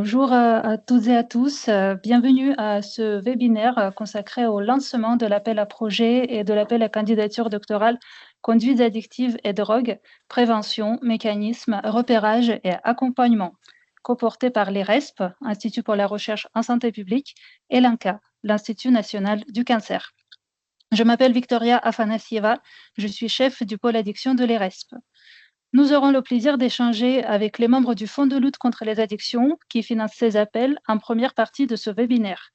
Bonjour à toutes et à tous. Bienvenue à ce webinaire consacré au lancement de l'appel à projet et de l'appel à candidature doctorale Conduites addictives et drogue, prévention, mécanismes, repérage et accompagnement, coporté par l'IRESP, Institut pour la recherche en santé publique, et l'INCa, l'Institut national du cancer. Je m'appelle Victoria Afanassieva, je suis chef du pôle addiction de l'IRESP. Nous aurons le plaisir d'échanger avec les membres du Fonds de lutte contre les addictions qui finance ces appels en première partie de ce webinaire.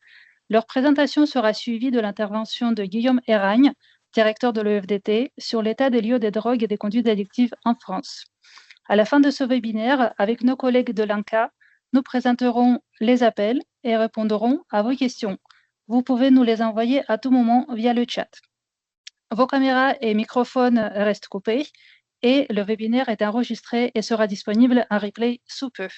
Leur présentation sera suivie de l'intervention de Guillaume Eragne, directeur de l'EFDT, sur l'état des lieux des drogues et des conduites addictives en France. À la fin de ce webinaire, avec nos collègues de l'INCa, nous présenterons les appels et répondrons à vos questions. Vous pouvez nous les envoyer à tout moment via le chat. Vos caméras et microphones restent coupés et le webinaire est enregistré et sera disponible en replay sous peu.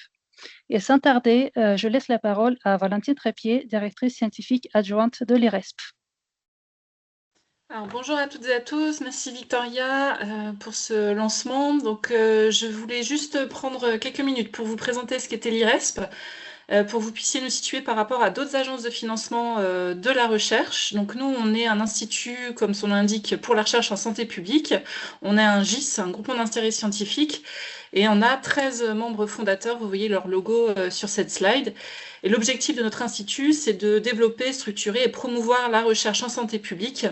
Et sans tarder, je laisse la parole à Valentine Trépied, directrice scientifique adjointe de l'IRESP. Alors, bonjour à toutes et à tous, merci Victoria pour ce lancement. Donc, je voulais juste prendre quelques minutes pour vous présenter ce qu'était l'IRESP, pour que vous puissiez nous situer par rapport à d'autres agences de financement de la recherche. Donc nous, on est un institut, comme son nom l'indique, pour la recherche en santé publique. On est un GIS, un groupement d'intérêt scientifique, et on a 13 membres fondateurs, vous voyez leur logo sur cette slide. Et l'objectif de notre institut, c'est de développer, structurer et promouvoir la recherche en santé publique,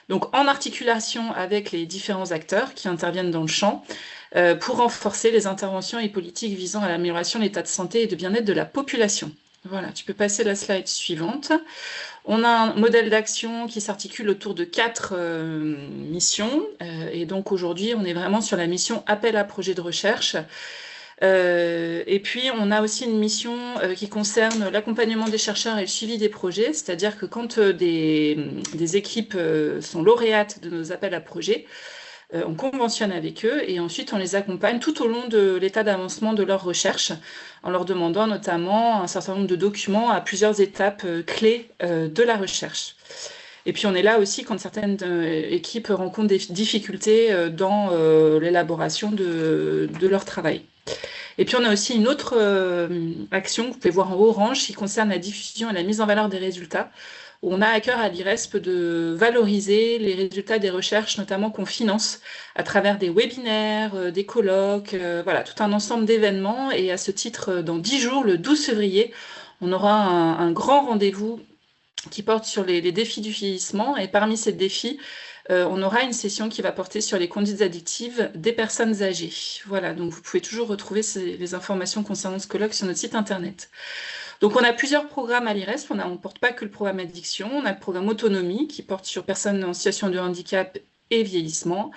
donc en articulation avec les différents acteurs qui interviennent dans le champ, pour renforcer les interventions et politiques visant à l'amélioration de l'état de santé et de bien-être de la population. Voilà, tu peux passer la slide suivante. On a un modèle d'action qui s'articule autour de 4 missions. Et donc aujourd'hui, on est vraiment sur la mission appel à projet de recherche. Et puis, on a aussi une mission qui concerne l'accompagnement des chercheurs et le suivi des projets, c'est-à-dire que quand des équipes sont lauréates de nos appels à projets, on conventionne avec eux et ensuite on les accompagne tout au long de l'état d'avancement de leur recherche en leur demandant notamment un certain nombre de documents à plusieurs étapes clés de la recherche. Et puis on est là aussi quand certaines équipes rencontrent des difficultés dans l'élaboration de leur travail. Et puis on a aussi une autre action que vous pouvez voir en orange qui concerne la diffusion et la mise en valeur des résultats, où on a à cœur à l'IRESP de valoriser les résultats des recherches, notamment qu'on finance à travers des webinaires, des colloques, voilà, tout un ensemble d'événements. Et à ce titre, dans 10 jours, le 12 février, on aura un grand rendez-vous qui porte sur les défis du vieillissement. Et parmi ces défis, on aura une session qui va porter sur les conduites addictives des personnes âgées. Voilà, donc vous pouvez toujours retrouver les informations concernant ce colloque sur notre site internet. Donc on a plusieurs programmes à l'IRESP, on ne porte pas que le programme addiction, on a le programme autonomie qui porte sur personnes en situation de handicap et vieillissement,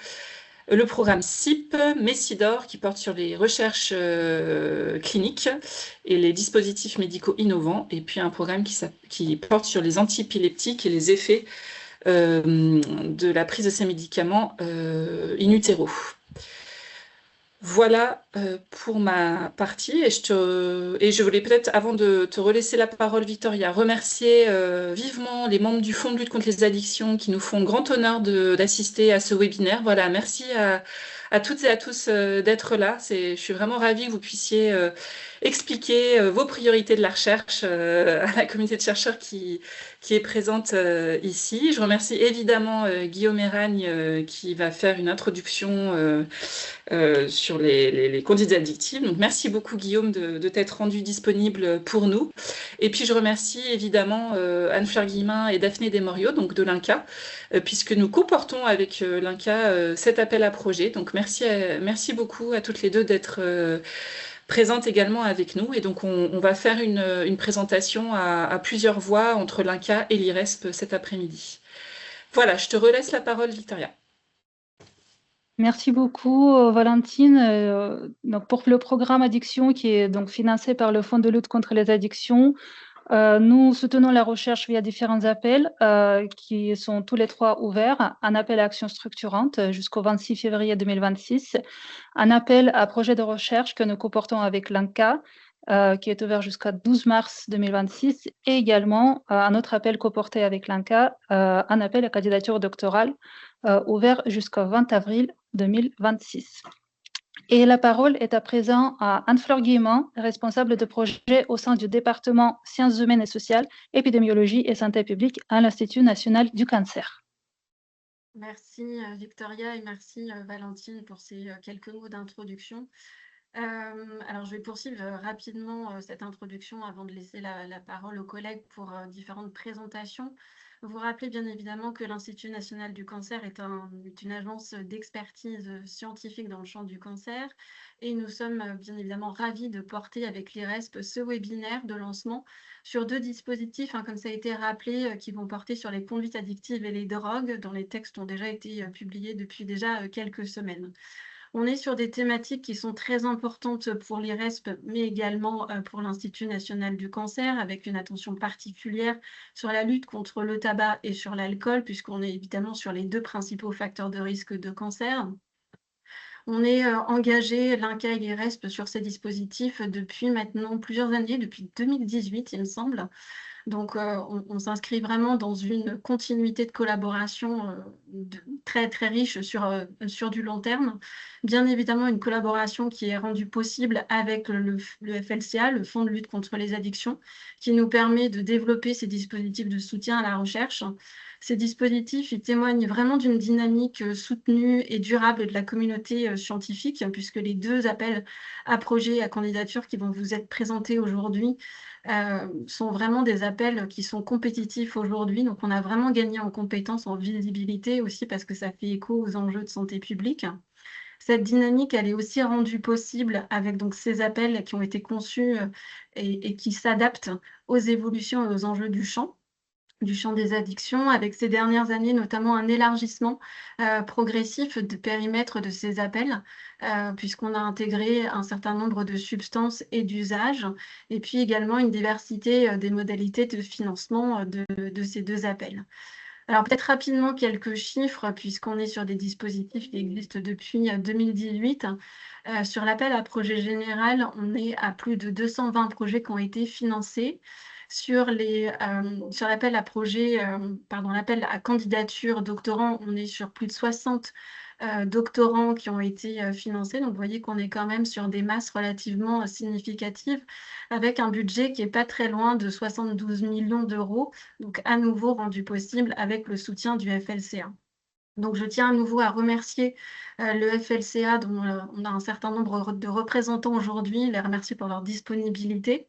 le programme CIP, Messidor qui porte sur les recherches cliniques et les dispositifs médicaux innovants, et puis un programme qui porte sur les antiépileptiques et les effets de la prise de ces médicaments in utero. Voilà pour ma partie et je voulais peut-être, avant de te relaisser la parole, Victoria, remercier vivement les membres du Fonds de lutte contre les addictions qui nous font grand honneur d'assister à ce webinaire. Voilà, merci à toutes et à tous d'être là. Je suis vraiment ravie que vous puissiez expliquer vos priorités de la recherche à la communauté de chercheurs qui est présente ici. Je remercie évidemment Guillaume Eragne qui va faire une introduction sur les conduites addictives. Donc, merci beaucoup, Guillaume, de t'être rendu disponible pour nous. Et puis, je remercie évidemment Anne-Fleur Guillemin et Daphné Desmoriaux, donc de l'INCa, puisque nous comportons avec l'INCa cet appel à projet. Donc, merci beaucoup à toutes les deux d'être présentes également avec nous. Et donc, on va faire une présentation à plusieurs voix entre l'INCa et l'IRESP cet après-midi. Voilà, je te relaisse la parole, Victoria. Merci beaucoup, Valentine. Donc pour le programme Addiction, qui est donc financé par le Fonds de lutte contre les addictions, nous soutenons la recherche via différents appels qui sont tous les 3 ouverts. Un appel à action structurante jusqu'au 26 février 2026, un appel à projet de recherche que nous comportons avec l'INCa, qui est ouvert jusqu'à 12 mars 2026, et également un autre appel coporté avec l'INCa, un appel à candidature doctorale ouvert jusqu'au 20 avril 2026. Et la parole est à présent à Anne-Fleur Guillemont, responsable de projet au sein du département Sciences humaines et sociales, épidémiologie et santé publique à l'Institut national du cancer. Merci Victoria et merci Valentine pour ces quelques mots d'introduction. Alors je vais poursuivre rapidement cette introduction avant de laisser la parole aux collègues pour différentes présentations. Vous rappelez bien évidemment que l'Institut national du cancer est une agence d'expertise scientifique dans le champ du cancer et nous sommes bien évidemment ravis de porter avec l'IRESP ce webinaire de lancement sur deux dispositifs, comme ça a été rappelé, qui vont porter sur les conduites addictives et les drogues, dont les textes ont déjà été publiés depuis déjà quelques semaines. On est sur des thématiques qui sont très importantes pour l'IRESP, mais également pour l'Institut national du cancer, avec une attention particulière sur la lutte contre le tabac et sur l'alcool, puisqu'on est évidemment sur les deux principaux facteurs de risque de cancer. On est engagé, l'INCa et l'IRESP, sur ces dispositifs depuis maintenant plusieurs années, depuis 2018, il me semble. Donc, on s'inscrit vraiment dans une continuité de collaboration très, très riche sur du long terme. Bien évidemment, une collaboration qui est rendue possible avec le FLCA, le Fonds de lutte contre les addictions, qui nous permet de développer ces dispositifs de soutien à la recherche. Ces dispositifs, ils témoignent vraiment d'une dynamique soutenue et durable de la communauté scientifique, puisque les deux appels à projets, à candidature qui vont vous être présentés aujourd'hui sont vraiment des appels qui sont compétitifs aujourd'hui. Donc, on a vraiment gagné en compétences, en visibilité aussi, parce que ça fait écho aux enjeux de santé publique. Cette dynamique, elle est aussi rendue possible avec donc ces appels qui ont été conçus et qui s'adaptent aux évolutions et aux enjeux du champ des addictions, avec ces dernières années notamment un élargissement progressif de périmètre de ces appels, puisqu'on a intégré un certain nombre de substances et d'usages, et puis également une diversité des modalités de financement de ces deux appels. Alors peut-être rapidement quelques chiffres, puisqu'on est sur des dispositifs qui existent depuis 2018. Sur l'appel à projet général, on est à plus de 220 projets qui ont été financés. Sur l'appel à projet, l'appel à candidature doctorant, on est sur plus de 60 doctorants qui ont été financés. Donc, vous voyez qu'on est quand même sur des masses relativement significatives, avec un budget qui n'est pas très loin de 72 millions d'euros, donc à nouveau rendu possible avec le soutien du FLCA. Donc, je tiens à nouveau à remercier le FLCA, dont on a un certain nombre de représentants aujourd'hui, les remercier pour leur disponibilité.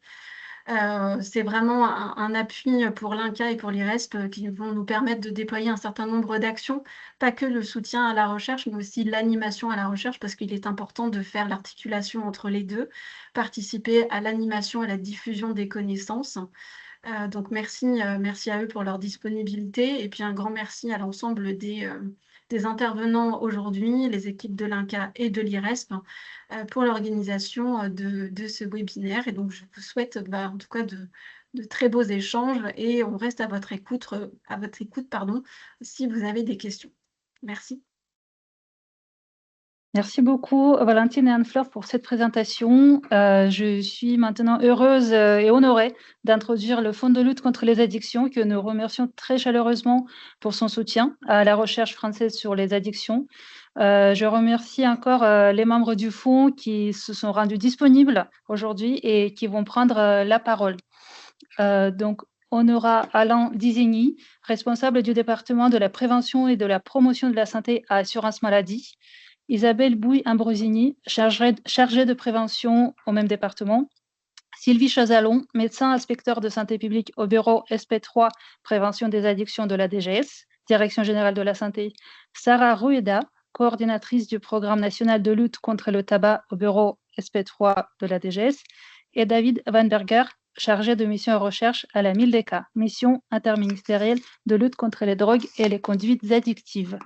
C'est vraiment un appui pour l'INCa et pour l'IRESP qui vont nous permettre de déployer un certain nombre d'actions, pas que le soutien à la recherche, mais aussi l'animation à la recherche, parce qu'il est important de faire l'articulation entre les deux, participer à l'animation et à la diffusion des connaissances. Donc merci à eux pour leur disponibilité, et puis un grand merci à l'ensemble des intervenants aujourd'hui, les équipes de l'INCa et de l'IRESP, pour l'organisation de ce webinaire. Et donc, je vous souhaite en tout cas de très beaux échanges, et on reste à votre écoute, si vous avez des questions. Merci. Merci beaucoup, Valentine et Anne-Fleur, pour cette présentation. Je suis maintenant heureuse et honorée d'introduire le Fonds de lutte contre les addictions, que nous remercions très chaleureusement pour son soutien à la recherche française sur les addictions. Je remercie encore les membres du fonds qui se sont rendus disponibles aujourd'hui et qui vont prendre la parole. Donc, on aura Alain Dizigny, responsable du département de la prévention et de la promotion de la santé à Assurance Maladie. Isabelle Bouille-Ambrosini, chargée de prévention au même département. Sylvie Chazalon, médecin inspecteur de santé publique au bureau SP3 Prévention des addictions de la DGS, Direction générale de la santé. Sarah Rueda, coordinatrice du programme national de lutte contre le tabac au bureau SP3 de la DGS. Et David Weinberger, chargé de mission et recherche à la MILDECA, mission interministérielle de lutte contre les drogues et les conduites addictives.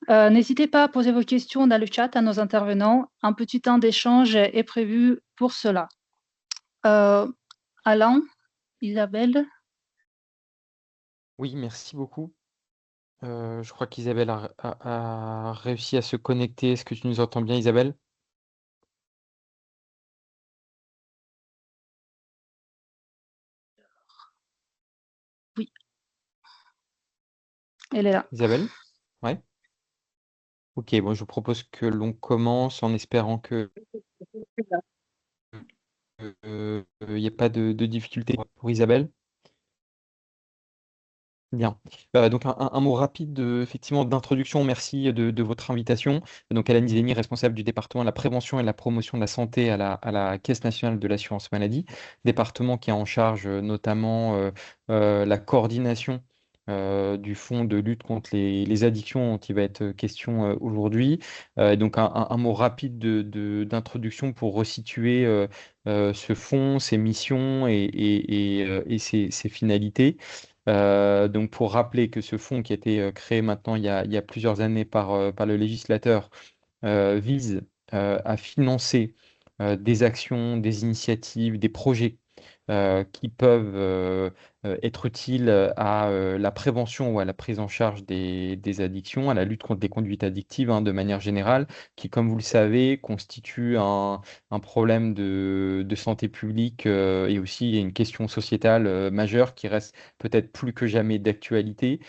N'hésitez pas à poser vos questions dans le chat à nos intervenants. Un petit temps d'échange est prévu pour cela. Alain, Isabelle. Oui, merci beaucoup. Je crois qu'Isabelle a réussi à se connecter. Est-ce que tu nous entends bien, Isabelle? Oui. Elle est là. Isabelle? Ouais. Ok, bon, je vous propose que l'on commence en espérant que il n'y ait pas de difficulté pour Isabelle. Bien. Donc un mot rapide effectivement d'introduction. Merci de votre invitation. Donc Alan Zeni, responsable du département de la prévention et de la promotion de la santé à la Caisse nationale de l'assurance maladie, département qui a en charge notamment la coordination du fonds de lutte contre les addictions dont il va être question aujourd'hui. Donc un mot rapide d'introduction pour resituer ce fonds, ses missions et ses finalités. Donc pour rappeler que ce fonds qui a été créé maintenant il y a plusieurs années par le législateur vise à financer des actions, des initiatives, des projets qui peuvent être utiles à la prévention ou à la prise en charge des addictions, à la lutte contre les conduites addictives de manière générale, qui, comme vous le savez, constitue un problème de santé publique et aussi une question sociétale majeure qui reste peut-être plus que jamais d'actualité,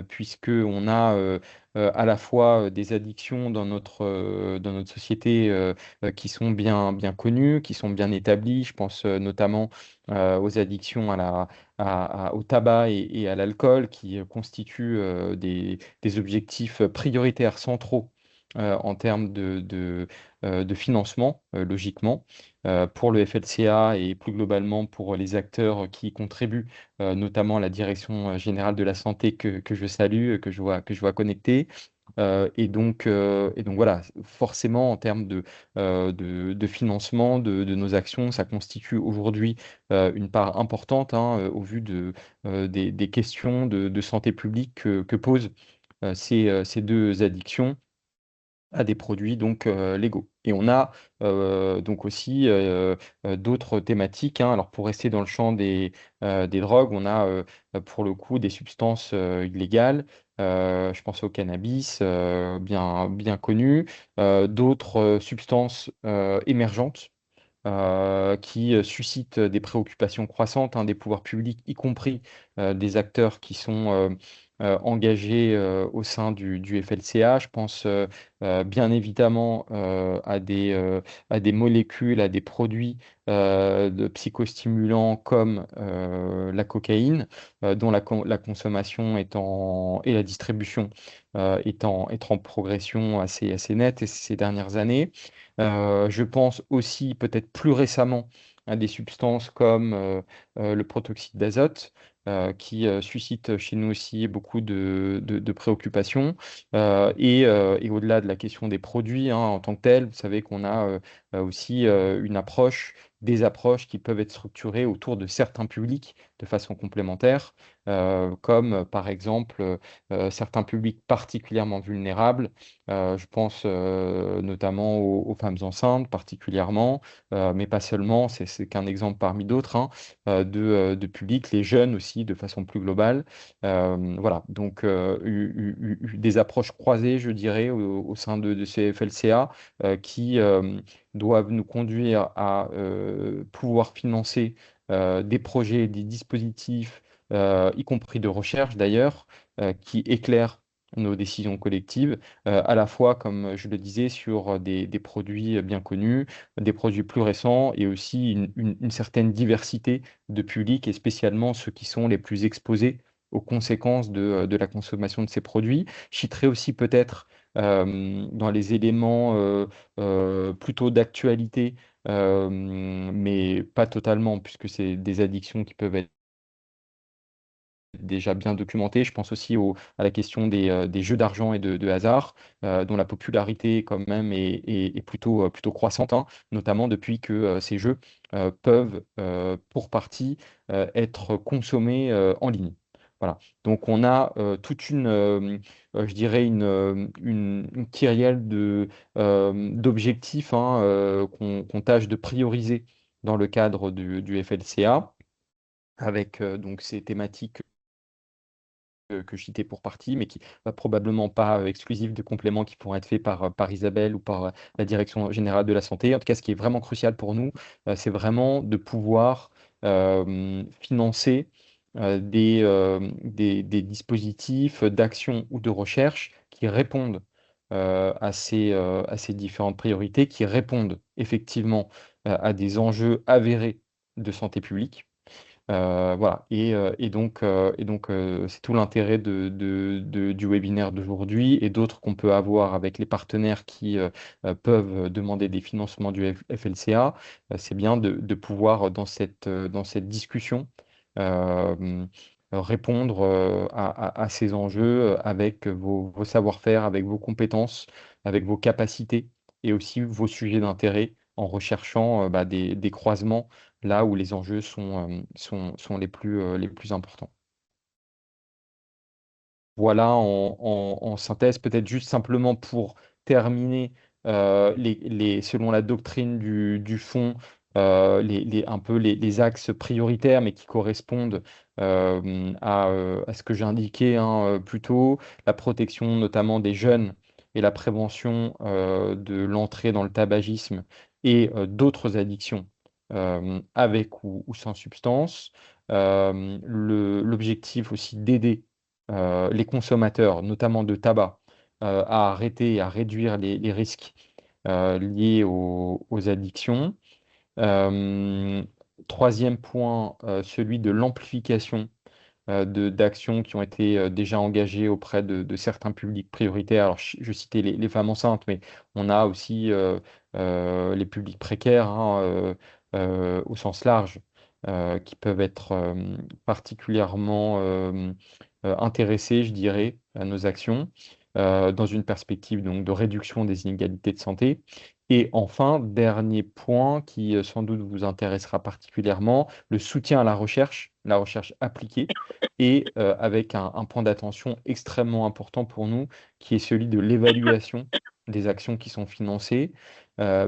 puisque on a à la fois des addictions dans notre société qui sont bien connues, qui sont bien établies. Je pense notamment aux addictions au tabac et à l'alcool, qui constituent des objectifs prioritaires centraux en termes de financement, logiquement, pour le FLCA et plus globalement pour les acteurs qui y contribuent, notamment la Direction générale de la santé que je salue, que je vois connecter. Et donc voilà, forcément en termes de financement de nos actions, ça constitue aujourd'hui une part importante au vu des questions de santé publique que posent ces deux addictions à des produits donc légaux. Et on a donc aussi d'autres thématiques, hein. Alors pour rester dans le champ des drogues, on a pour le coup des substances illégales. Je pense au cannabis, bien connu, d'autres substances émergentes qui suscitent des préoccupations croissantes des pouvoirs publics, y compris des acteurs qui sont engagés au sein du FLCA. Je pense bien évidemment à des molécules, à des produits de psychostimulants comme la cocaïne, dont la consommation et la distribution est en progression assez nette ces dernières années. Je pense aussi peut-être plus récemment à des substances comme le protoxyde d'azote, qui suscite chez nous aussi beaucoup de préoccupations. Et au-delà de la question des produits en tant que tels, vous savez qu'on a aussi des approches qui peuvent être structurées autour de certains publics de façon complémentaire, comme par exemple certains publics particulièrement vulnérables. Je pense notamment aux femmes enceintes particulièrement, mais pas seulement, c'est qu'un exemple parmi d'autres, de public, les jeunes aussi de façon plus globale. Voilà, donc des approches croisées, je dirais, au sein de ces FLCA qui doivent nous conduire à pouvoir financer des projets, des dispositifs, y compris de recherche d'ailleurs, qui éclairent nos décisions collectives, à la fois, comme je le disais, sur des produits bien connus, des produits plus récents et aussi une certaine diversité de publics et spécialement ceux qui sont les plus exposés aux conséquences de la consommation de ces produits. Je citerai aussi peut-être dans les éléments plutôt d'actualité, mais pas totalement, puisque c'est des addictions qui peuvent être déjà bien documenté. Je pense aussi à la question des jeux d'argent et de hasard, dont la popularité quand même est plutôt croissante, notamment depuis que ces jeux peuvent pour partie être consommés en ligne. Voilà. Donc on a toute je dirais, une kyrielle d'objectifs qu'on tâche de prioriser dans le cadre du FLCA, avec donc ces thématiques que je citais pour partie, mais qui probablement pas exclusif de compléments qui pourront être faits par Isabelle ou par la Direction générale de la santé. En tout cas, ce qui est vraiment crucial pour nous, c'est vraiment de pouvoir financer des dispositifs d'action ou de recherche qui répondent à ces différentes priorités qui répondent effectivement à des enjeux avérés de santé publique. Voilà. C'est tout l'intérêt du webinaire d'aujourd'hui et d'autres qu'on peut avoir avec les partenaires qui peuvent demander des financements du FLCA. C'est bien de pouvoir, dans cette discussion, euh, répondre à ces enjeux avec vos savoir-faire, avec vos compétences, avec vos capacités et aussi vos sujets d'intérêt en recherchant des croisements là où les enjeux sont les plus importants. Voilà en synthèse, peut-être juste simplement pour terminer, selon la doctrine du fonds, un peu les axes prioritaires, mais qui correspondent à ce que j'ai indiqué plus tôt, la protection notamment des jeunes et la prévention de l'entrée dans le tabagisme et d'autres addictions avec ou sans substance. L'objectif aussi d'aider les consommateurs, notamment de tabac, à arrêter et à réduire les risques liés aux addictions. Euh, Troisième point, celui de l'amplification d'actions qui ont été déjà engagées auprès de certains publics prioritaires. Alors, je citais les femmes enceintes, mais on a aussi les publics précaires au sens large, qui peuvent être particulièrement intéressés, je dirais, à nos actions, dans une perspective donc, de réduction des inégalités de santé. Et enfin, dernier point qui sans doute vous intéressera particulièrement, le soutien à la recherche appliquée, et avec un point d'attention extrêmement important pour nous, qui est celui de l'évaluation des actions qui sont financées,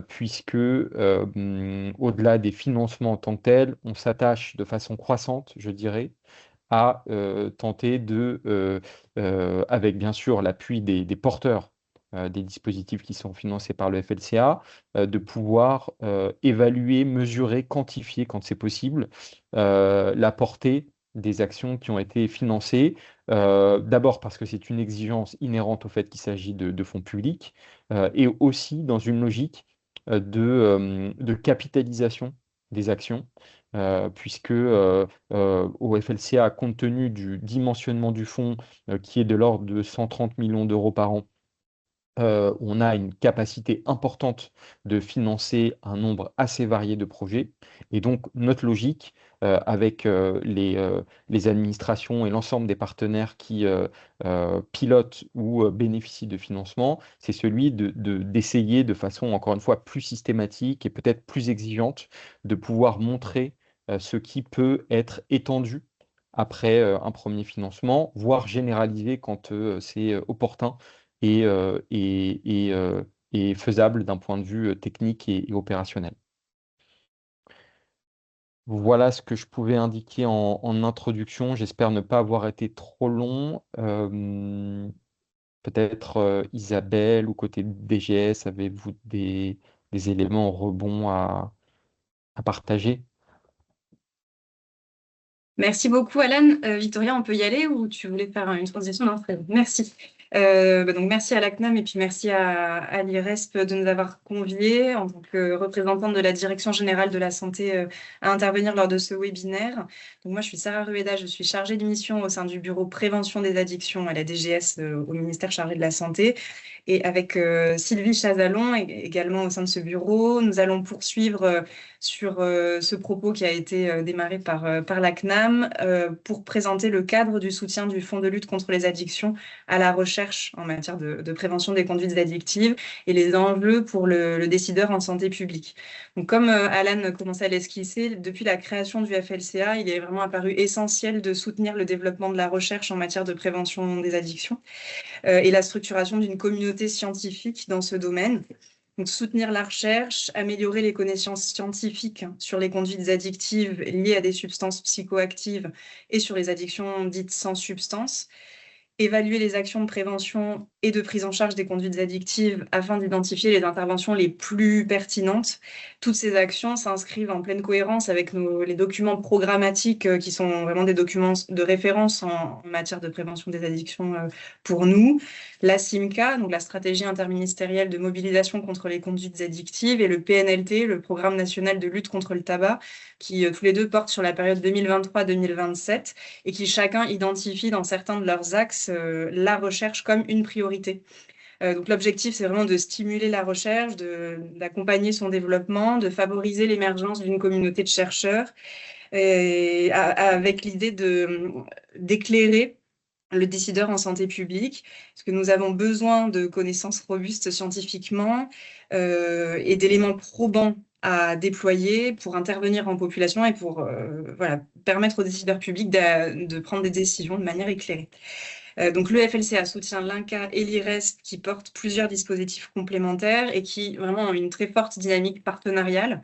puisque au-delà des financements en tant que tels, on s'attache de façon croissante, je dirais, à tenter avec bien sûr l'appui des porteurs des dispositifs qui sont financés par le FLCA, de pouvoir évaluer, mesurer, quantifier, quand c'est possible, la portée des actions qui ont été financées. D'abord parce que c'est une exigence inhérente au fait qu'il s'agit de fonds publics, et aussi dans une logique de capitalisation des actions, puisque au FLCA, compte tenu du dimensionnement du fonds qui est de l'ordre de 130 millions d'euros par an, on a une capacité importante de financer un nombre assez varié de projets. Et donc, notre logique, avec les administrations et l'ensemble des partenaires qui pilotent ou bénéficient de financement, c'est celui d'essayer de façon, encore une fois, plus systématique et peut-être plus exigeante, de pouvoir montrer ce qui peut être étendu après un premier financement, voire généralisé quand c'est opportun et faisable d'un point de vue technique et opérationnel. Voilà ce que je pouvais indiquer en introduction. J'espère ne pas avoir été trop long. Peut-être Isabelle ou côté DGS, avez-vous des éléments en rebond à partager? Merci beaucoup, Alan. Victoria, on peut y aller ou tu voulais faire une transition? Non, très bien. Merci. Donc, merci à la CNAM et puis merci à l'IRESP de nous avoir conviés en tant que représentante de la Direction générale de la santé à intervenir lors de ce webinaire. Donc, moi, je suis Sarah Rueda, je suis chargée de mission au sein du bureau prévention des addictions à la DGS au ministère chargé de la Santé. Et avec Sylvie Chazalon, également au sein de ce bureau, nous allons poursuivre sur ce propos qui a été démarré par la CNAM pour présenter le cadre du soutien du Fonds de lutte contre les addictions à la recherche en matière de prévention des conduites addictives et les enjeux pour le décideur en santé publique. Donc, comme Alan commençait à l'esquisser, depuis la création du FLCA, il est vraiment apparu essentiel de soutenir le développement de la recherche en matière de prévention des addictions et la structuration d'une communauté scientifique dans ce domaine. Donc, soutenir la recherche, améliorer les connaissances scientifiques sur les conduites addictives liées à des substances psychoactives et sur les addictions dites sans substance, évaluer les actions de prévention et de prise en charge des conduites addictives afin d'identifier les interventions les plus pertinentes. Toutes ces actions s'inscrivent en pleine cohérence avec les documents programmatiques qui sont vraiment des documents de référence en matière de prévention des addictions pour nous. La SIMCA, donc la stratégie interministérielle de mobilisation contre les conduites addictives, et le PNLT, le programme national de lutte contre le tabac, qui tous les deux portent sur la période 2023-2027 et qui chacun identifie dans certains de leurs axes la recherche comme une priorité. Donc l'objectif, c'est vraiment de stimuler la recherche, d'accompagner son développement, de favoriser l'émergence d'une communauté de chercheurs, avec l'idée d'éclairer le décideur en santé publique, parce que nous avons besoin de connaissances robustes scientifiquement et d'éléments probants à déployer pour intervenir en population et pour permettre aux décideurs publics de prendre des décisions de manière éclairée. Donc le FLCA soutient l'INCa et l'IRESP qui portent plusieurs dispositifs complémentaires et qui vraiment ont une très forte dynamique partenariale.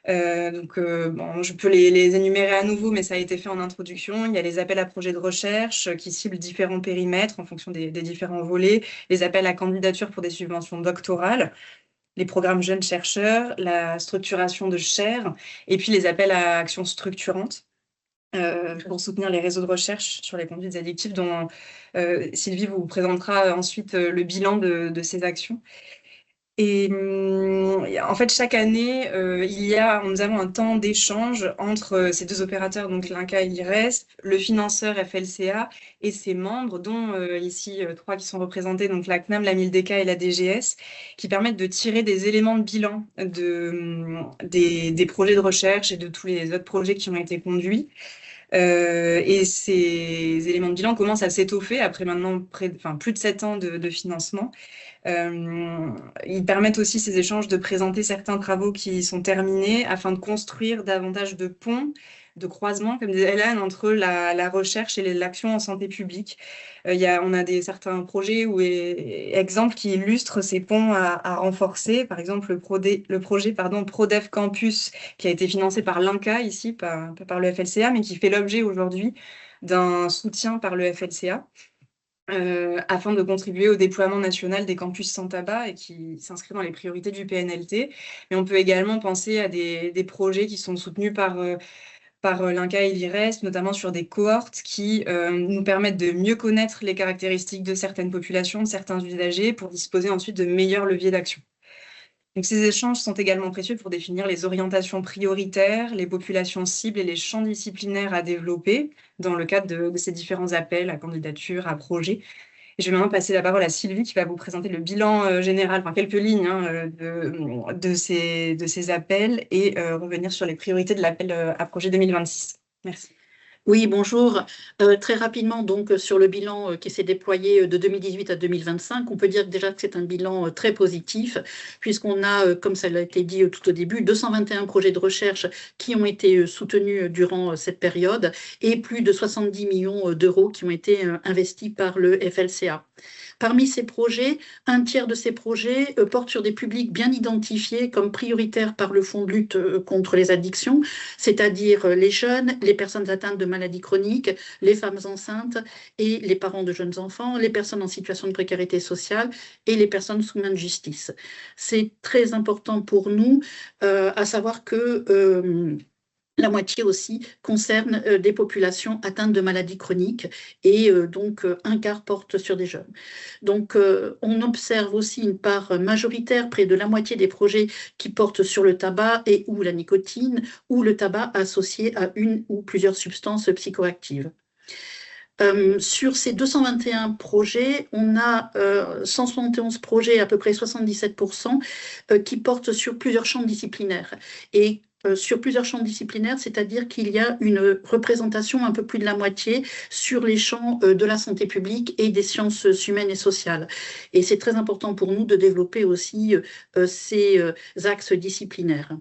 Je peux les énumérer à nouveau, mais ça a été fait en introduction. Il y a les appels à projets de recherche qui ciblent différents périmètres en fonction des différents volets, les appels à candidature pour des subventions doctorales, les programmes jeunes chercheurs, la structuration de chaires, et puis les appels à actions structurantes pour soutenir les réseaux de recherche sur les conduites addictives, dont Sylvie vous présentera ensuite le bilan de ces actions. Et en fait, chaque année, nous avons un temps d'échange entre ces deux opérateurs, donc l'INCa et l'IRESP, le financeur FLCA et ses membres, dont ici 3 qui sont représentés, donc la CNAM, la MILDECA et la DGS, qui permettent de tirer des éléments de bilan des projets de recherche et de tous les autres projets qui ont été conduits. Et ces éléments de bilan commencent à s'étoffer après maintenant plus de 7 ans de financement. Ils permettent aussi, ces échanges, de présenter certains travaux qui sont terminés afin de construire davantage de ponts, de croisements, comme disait Hélène, entre la recherche et l'action en santé publique. On a certains projets ou exemples qui illustrent ces ponts à renforcer. Par exemple, le projet ProDev Campus, qui a été financé par l'INCa ici, pas par le FLCA, mais qui fait l'objet aujourd'hui d'un soutien par le FLCA. Afin de contribuer au déploiement national des campus sans tabac et qui s'inscrit dans les priorités du PNLT. Mais on peut également penser à des projets qui sont soutenus par l'INCa et l'IRESP, notamment sur des cohortes qui nous permettent de mieux connaître les caractéristiques de certaines populations, de certains usagers, pour disposer ensuite de meilleurs leviers d'action. Donc, ces échanges sont également précieux pour définir les orientations prioritaires, les populations cibles et les champs disciplinaires à développer dans le cadre de ces différents appels à candidature, à projets. Et je vais maintenant passer la parole à Sylvie qui va vous présenter le bilan général, quelques lignes de ces appels et revenir sur les priorités de l'appel à projet 2026. Merci. Oui, bonjour. Très rapidement, donc, sur le bilan qui s'est déployé de 2018 à 2025, on peut dire déjà que c'est un bilan très positif, puisqu'on a, comme ça a été dit tout au début, 221 projets de recherche qui ont été soutenus durant cette période et plus de 70 millions d'euros qui ont été investis par le FLCA. Parmi ces projets, un tiers de ces projets portent sur des publics bien identifiés comme prioritaires par le Fonds de lutte contre les addictions, c'est-à-dire les jeunes, les personnes atteintes de maladies chroniques, les femmes enceintes et les parents de jeunes enfants, les personnes en situation de précarité sociale et les personnes sous main de justice. C'est très important pour nous, à savoir que la moitié aussi concerne des populations atteintes de maladies chroniques et donc un quart porte sur des jeunes. Donc on observe aussi une part majoritaire, près de la moitié des projets qui portent sur le tabac et ou la nicotine ou le tabac associé à une ou plusieurs substances psychoactives. Sur ces 221 projets, on a 171 projets, à peu près 77%, qui portent sur plusieurs champs disciplinaires. Et sur plusieurs champs disciplinaires, c'est-à-dire qu'il y a une représentation un peu plus de la moitié sur les champs de la santé publique et des sciences humaines et sociales. Et c'est très important pour nous de développer aussi ces axes disciplinaires.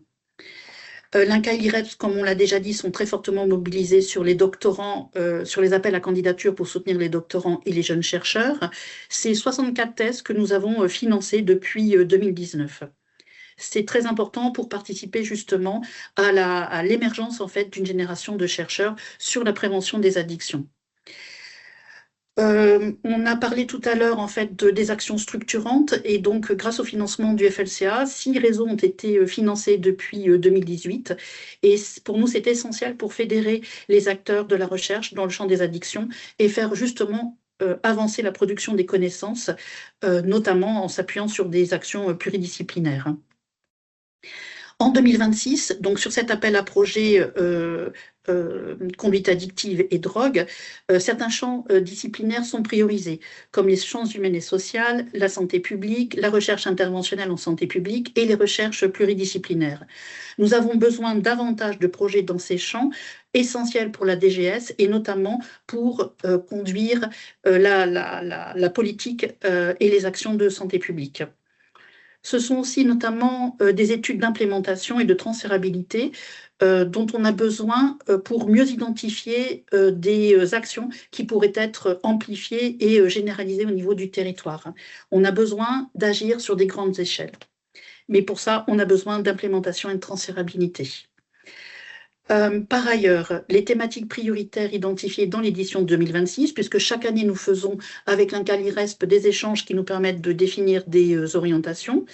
L'INCa et l'IRESP, comme on l'a déjà dit, sont très fortement mobilisés sur les doctorants, sur les appels à candidature pour soutenir les doctorants et les jeunes chercheurs. C'est 64 thèses que nous avons financées depuis 2019. C'est très important pour participer justement à l'émergence en fait d'une génération de chercheurs sur la prévention des addictions. On a parlé tout à l'heure en fait des actions structurantes et donc grâce au financement du FLCA, 6 réseaux ont été financés depuis 2018 et pour nous c'est essentiel pour fédérer les acteurs de la recherche dans le champ des addictions et faire justement avancer la production des connaissances, notamment en s'appuyant sur des actions pluridisciplinaires. En 2026, donc sur cet appel à projet conduite addictive et drogue, certains champs disciplinaires sont priorisés, comme les sciences humaines et sociales, la santé publique, la recherche interventionnelle en santé publique et les recherches pluridisciplinaires. Nous avons besoin davantage de projets dans ces champs, essentiels pour la DGS et notamment pour conduire la politique et les actions de santé publique. Ce sont aussi notamment des études d'implémentation et de transférabilité dont on a besoin pour mieux identifier des actions qui pourraient être amplifiées et généralisées au niveau du territoire. On a besoin d'agir sur des grandes échelles. Mais pour ça, on a besoin d'implémentation et de transférabilité. Par ailleurs, les thématiques prioritaires identifiées dans l'édition 2026, puisque chaque année nous faisons avec l'INCALIRESP des échanges qui nous permettent de définir des orientations,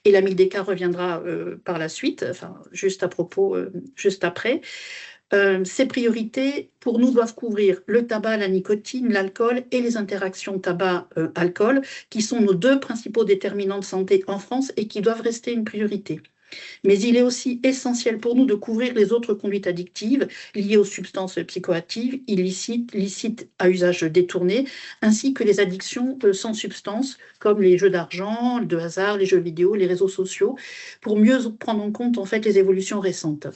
et la MILDECA reviendra par la suite, enfin juste après. Ces priorités, pour nous, doivent couvrir le tabac, la nicotine, l'alcool et les interactions tabac-alcool, qui sont nos 2 principaux déterminants de santé en France et qui doivent rester une priorité. Mais il est aussi essentiel pour nous de couvrir les autres conduites addictives liées aux substances psychoactives, illicites, licites à usage détourné, ainsi que les addictions sans substance, comme les jeux d'argent, de hasard, les jeux vidéo, les réseaux sociaux, pour mieux prendre en compte en fait les évolutions récentes.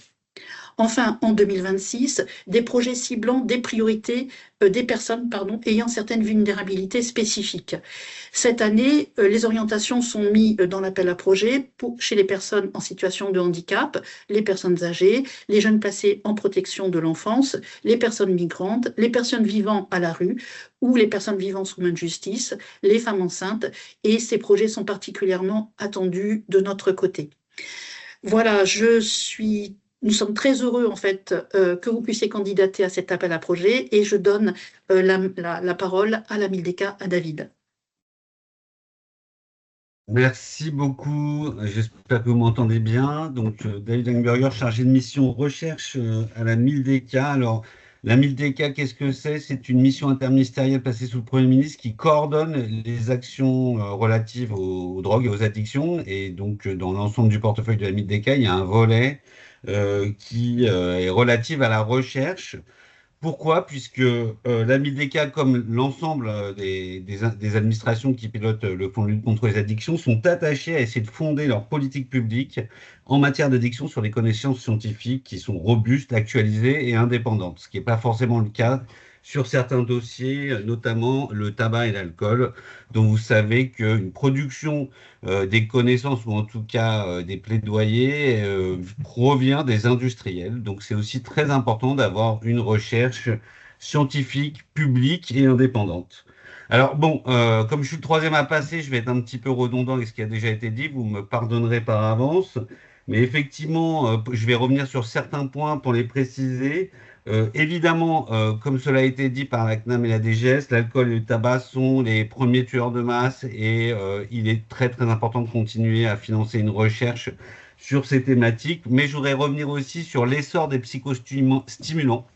Enfin, en 2026, des projets ciblant des priorités des personnes ayant certaines vulnérabilités spécifiques. Cette année, les orientations sont mises dans l'appel à projet chez les personnes en situation de handicap, les personnes âgées, les jeunes placés en protection de l'enfance, les personnes migrantes, les personnes vivant à la rue ou les personnes vivant sous main de justice, les femmes enceintes, et ces projets sont particulièrement attendus de notre côté. Voilà, nous sommes très heureux en fait que vous puissiez candidater à cet appel à projet et je donne la parole à la MILDECA, à David. Merci beaucoup, j'espère que vous m'entendez bien. Donc David Engberger, chargé de mission recherche à la MILDECA. Alors la MILDECA, qu'est-ce que c'est? C'est une mission interministérielle placée sous le Premier ministre qui coordonne les actions relatives aux drogues et aux addictions. Et donc dans l'ensemble du portefeuille de la MILDECA, il y a un volet qui est relative à la recherche. Pourquoi? Puisque la MILDECA, comme l'ensemble des administrations qui pilotent le fonds de lutte contre les addictions, sont attachées à essayer de fonder leur politique publique en matière d'addiction sur des connaissances scientifiques qui sont robustes, actualisées et indépendantes, ce qui n'est pas forcément le cas sur certains dossiers, notamment le tabac et l'alcool, dont vous savez qu'une production des connaissances, ou en tout cas des plaidoyers, provient des industriels. Donc c'est aussi très important d'avoir une recherche scientifique, publique et indépendante. Alors bon, comme je suis le troisième à passer, je vais être un petit peu redondant avec ce qui a déjà été dit, vous me pardonnerez par avance, mais effectivement, je vais revenir sur certains points pour les préciser. Évidemment, comme cela a été dit par la CNAM et la DGS, l'alcool et le tabac sont les premiers tueurs de masse et il est très très important de continuer à financer une recherche sur ces thématiques. Mais je voudrais revenir aussi sur l'essor des psychostimulants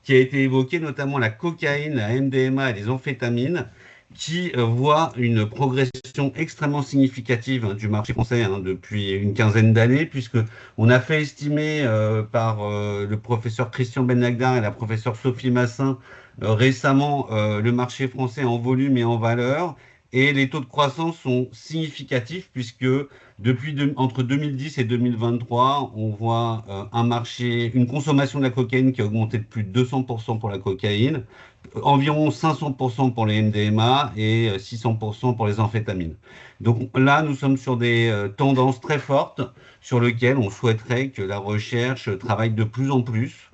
qui a été évoqué, notamment la cocaïne, la MDMA et les amphétamines, qui voit une progression extrêmement significative du marché français depuis une quinzaine d'années, puisqu'on a fait estimer par le professeur Christian Benagdar et la professeure Sophie Massin récemment le marché français en volume et en valeur, et les taux de croissance sont significatifs, puisque entre 2010 et 2023, on voit une consommation de la cocaïne qui a augmenté de plus de 200% pour la cocaïne, environ 500% pour les MDMA et 600% pour les amphétamines. Donc là, nous sommes sur des tendances très fortes sur lesquelles on souhaiterait que la recherche travaille de plus en plus.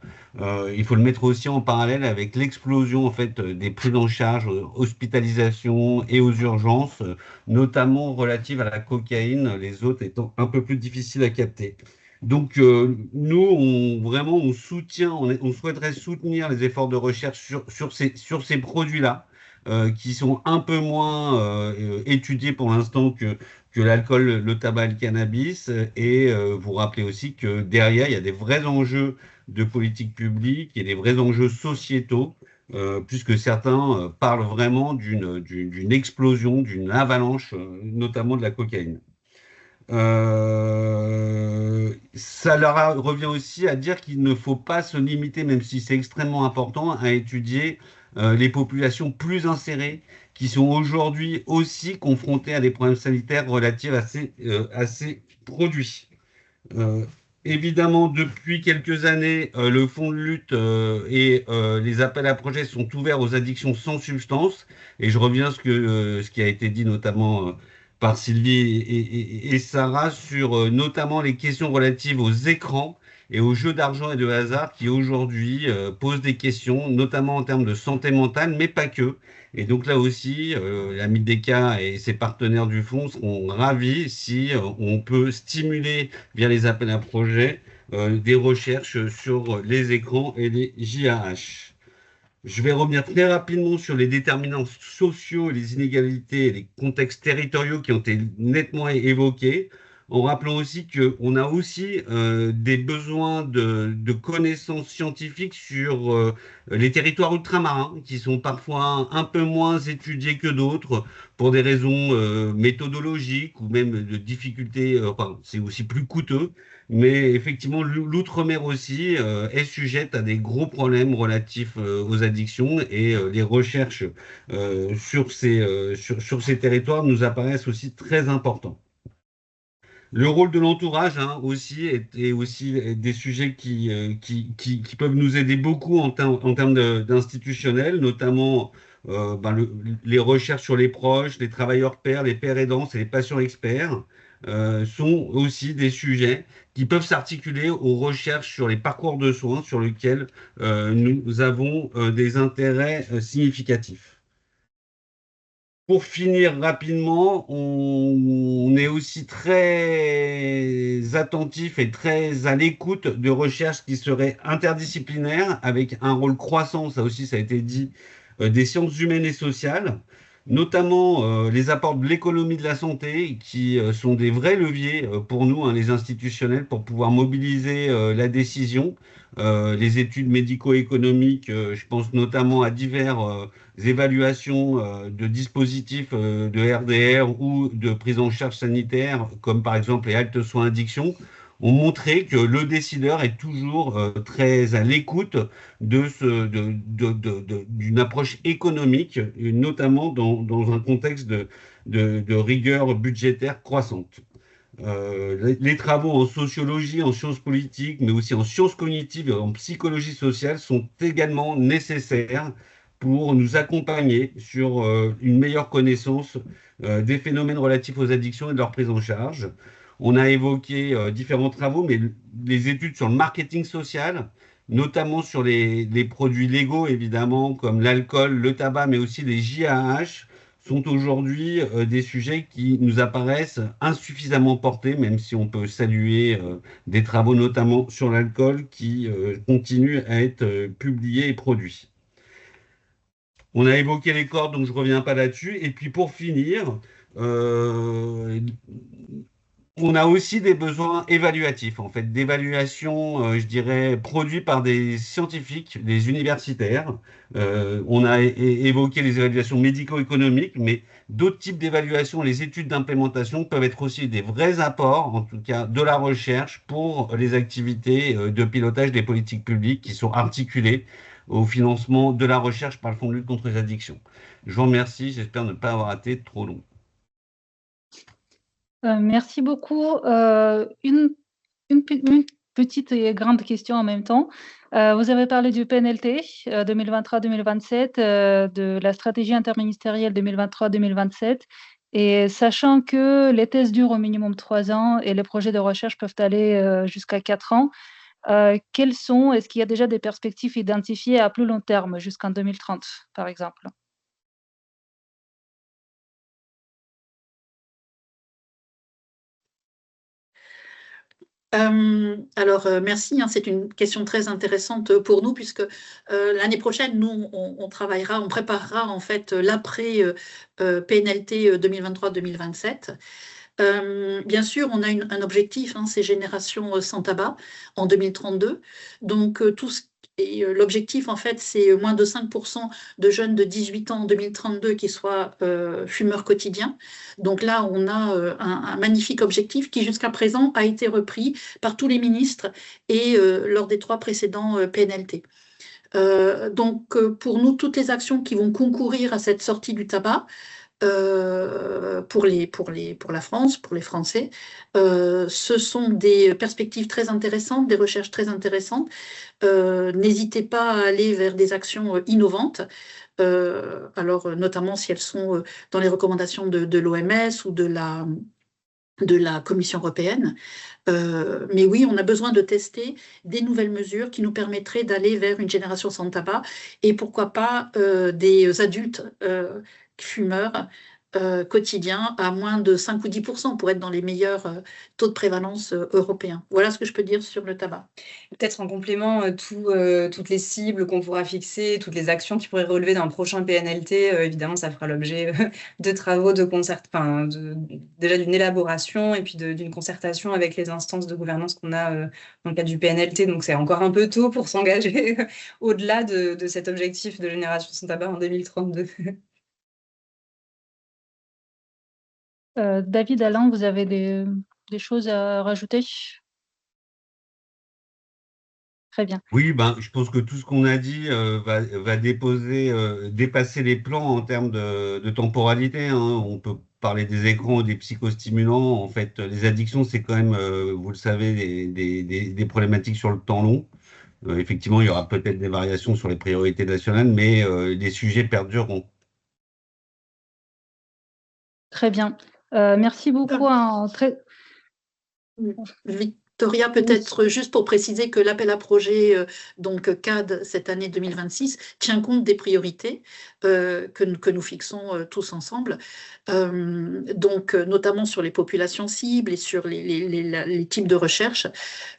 Il faut le mettre aussi en parallèle avec l'explosion en fait des prises en charge, hospitalisation et aux urgences, notamment relatives à la cocaïne, les autres étant un peu plus difficiles à capter. Donc nous, on souhaiterait soutenir les efforts de recherche sur ces produits-là, qui sont un peu moins étudiés pour l'instant que l'alcool, le tabac et le cannabis. Et vous rappelez aussi que derrière, il y a des vrais enjeux de politique publique et des vrais enjeux sociétaux, puisque certains parlent vraiment d'une explosion, d'une avalanche, notamment de la cocaïne. Ça revient aussi à dire qu'il ne faut pas se limiter, même si c'est extrêmement important, à étudier les populations plus insérées qui sont aujourd'hui aussi confrontées à des problèmes sanitaires relatifs à ces produits. Euh, Évidemment, depuis quelques années, le fonds de lutte et les appels à projets sont ouverts aux addictions sans substance. Et je reviens à ce qui a été dit notamment par Sylvie et Sarah sur notamment les questions relatives aux écrans et aux jeux d'argent et de hasard qui aujourd'hui posent des questions, notamment en termes de santé mentale, mais pas que. Et donc là aussi, la MIDECA et ses partenaires du fonds seront ravis si on peut stimuler via les appels à projets des recherches sur les écrans et les JAH. Je vais revenir très rapidement sur les déterminants sociaux, les inégalités et les contextes territoriaux qui ont été nettement évoqués, en rappelant aussi qu'on a aussi des besoins de connaissances scientifiques sur les territoires ultramarins, qui sont parfois un peu moins étudiés que d'autres pour des raisons méthodologiques ou même de difficultés, enfin, c'est aussi plus coûteux. Mais effectivement, l'outre-mer aussi est sujette à des gros problèmes relatifs aux addictions et les recherches sur ces territoires nous apparaissent aussi très importants. Le rôle de l'entourage aussi est aussi des sujets qui peuvent nous aider beaucoup en termes d'institutionnels, notamment les recherches sur les proches, les travailleurs pairs, les pairs aidants et les patients experts sont aussi des sujets qui peuvent s'articuler aux recherches sur les parcours de soins sur lesquels nous avons des intérêts significatifs. Pour finir rapidement, on est aussi très attentif et très à l'écoute de recherches qui seraient interdisciplinaires, avec un rôle croissant, ça aussi ça a été dit, des sciences humaines et sociales, notamment les apports de l'économie de la santé, qui sont des vrais leviers pour nous, les institutionnels, pour pouvoir mobiliser la décision. Les études médico-économiques, je pense notamment à divers évaluations de dispositifs de RDR ou de prise en charge sanitaire, comme par exemple les haltes soins addiction, ont montré que le décideur est toujours très à l'écoute d'une approche économique, et notamment dans un contexte de rigueur budgétaire croissante. Les travaux en sociologie, en sciences politiques, mais aussi en sciences cognitives et en psychologie sociale sont également nécessaires pour nous accompagner sur une meilleure connaissance des phénomènes relatifs aux addictions et de leur prise en charge. On a évoqué différents travaux, mais les études sur le marketing social, notamment sur les produits légaux, évidemment, comme l'alcool, le tabac, mais aussi les JAH, sont aujourd'hui des sujets qui nous apparaissent insuffisamment portés, même si on peut saluer des travaux notamment sur l'alcool qui continuent à être publiés et produits. On a évoqué les cordes, donc je ne reviens pas là-dessus. Et puis pour finir, on a aussi des besoins évaluatifs, en fait, d'évaluation, je dirais, produits par des scientifiques, des universitaires. On a évoqué les évaluations médico-économiques, mais d'autres types d'évaluations, les études d'implémentation peuvent être aussi des vrais apports, en tout cas de la recherche, pour les activités de pilotage des politiques publiques qui sont articulées au financement de la recherche par le Fonds de lutte contre les addictions. Je vous remercie, j'espère ne pas avoir été trop long. Merci beaucoup. Une petite et grande question en même temps. Vous avez parlé du PNLT 2023-2027, de la stratégie interministérielle 2023-2027. Et sachant que les thèses durent au minimum 3 ans et les projets de recherche peuvent aller jusqu'à 4 ans, est-ce qu'il y a déjà des perspectives identifiées à plus long terme, jusqu'en 2030, par exemple? Merci, hein, c'est une question très intéressante pour nous puisque l'année prochaine, nous, on préparera en fait l'après PNLT 2023-2027. Bien sûr, on a un objectif, hein, c'est Génération sans tabac en 2032. Donc, l'objectif, en fait, c'est moins de 5% de jeunes de 18 ans en 2032 qui soient fumeurs quotidiens. Donc là, on a un magnifique objectif qui, jusqu'à présent, a été repris par tous les ministres et lors des 3 précédents PNLT. Donc, pour nous, toutes les actions qui vont concourir à cette sortie du tabac, pour la France, pour les Français. Ce sont des perspectives très intéressantes, des recherches très intéressantes. N'hésitez pas à aller vers des actions innovantes, notamment si elles sont dans les recommandations de l'OMS ou de la Commission européenne. Mais oui, on a besoin de tester des nouvelles mesures qui nous permettraient d'aller vers une génération sans tabac et pourquoi pas des adultes fumeurs quotidiens à moins de 5 ou 10% pour être dans les meilleurs taux de prévalence européens. Voilà ce que je peux dire sur le tabac. Peut-être en complément, toutes les cibles qu'on pourra fixer, toutes les actions qui pourraient relever d'un prochain PNLT, évidemment, ça fera l'objet de travaux, déjà d'une élaboration et puis d'une concertation avec les instances de gouvernance qu'on a dans le cadre du PNLT. Donc, c'est encore un peu tôt pour s'engager au-delà de cet objectif de génération sans tabac en 2032. David, Alain, vous avez des choses à rajouter? Très bien. Oui, je pense que tout ce qu'on a dit va dépasser les plans en termes de temporalité, hein. On peut parler des écrans ou des psychostimulants. En fait, les addictions, c'est quand même, vous le savez, des problématiques sur le temps long. Effectivement, il y aura peut-être des variations sur les priorités nationales, mais les sujets perdureront. Très bien. Merci beaucoup. Victoria, peut-être juste pour préciser que l'appel à projet, donc CAD, cette année 2026, tient compte des priorités que nous fixons tous ensemble, donc notamment sur les populations cibles et sur les types de recherche.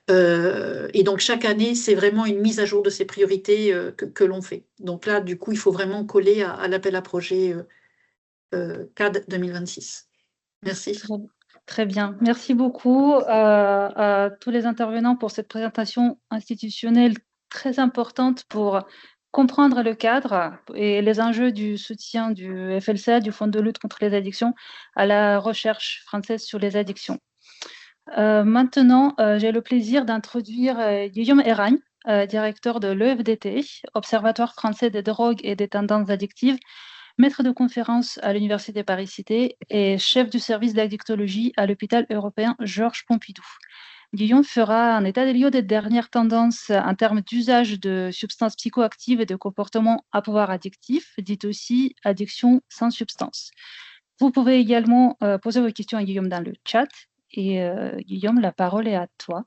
Et donc chaque année, c'est vraiment une mise à jour de ces priorités que l'on fait. Donc là, du coup, il faut vraiment coller à l'appel à projet CAD 2026. Merci. Très bien. Merci beaucoup à tous les intervenants pour cette présentation institutionnelle très importante pour comprendre le cadre et les enjeux du soutien du FLCA, du Fonds de lutte contre les addictions, à la recherche française sur les addictions. Maintenant, j'ai le plaisir d'introduire Guillaume Eragne, directeur de l'EFDT, Observatoire français des drogues et des tendances addictives, maître de conférence à l'Université Paris-Cité et chef du service d'addictologie à l'hôpital européen Georges Pompidou. Guillaume fera un état des lieux des dernières tendances en termes d'usage de substances psychoactives et de comportements à pouvoir addictif, dit aussi addiction sans substance. Vous pouvez également poser vos questions à Guillaume dans le chat. Et Guillaume, la parole est à toi.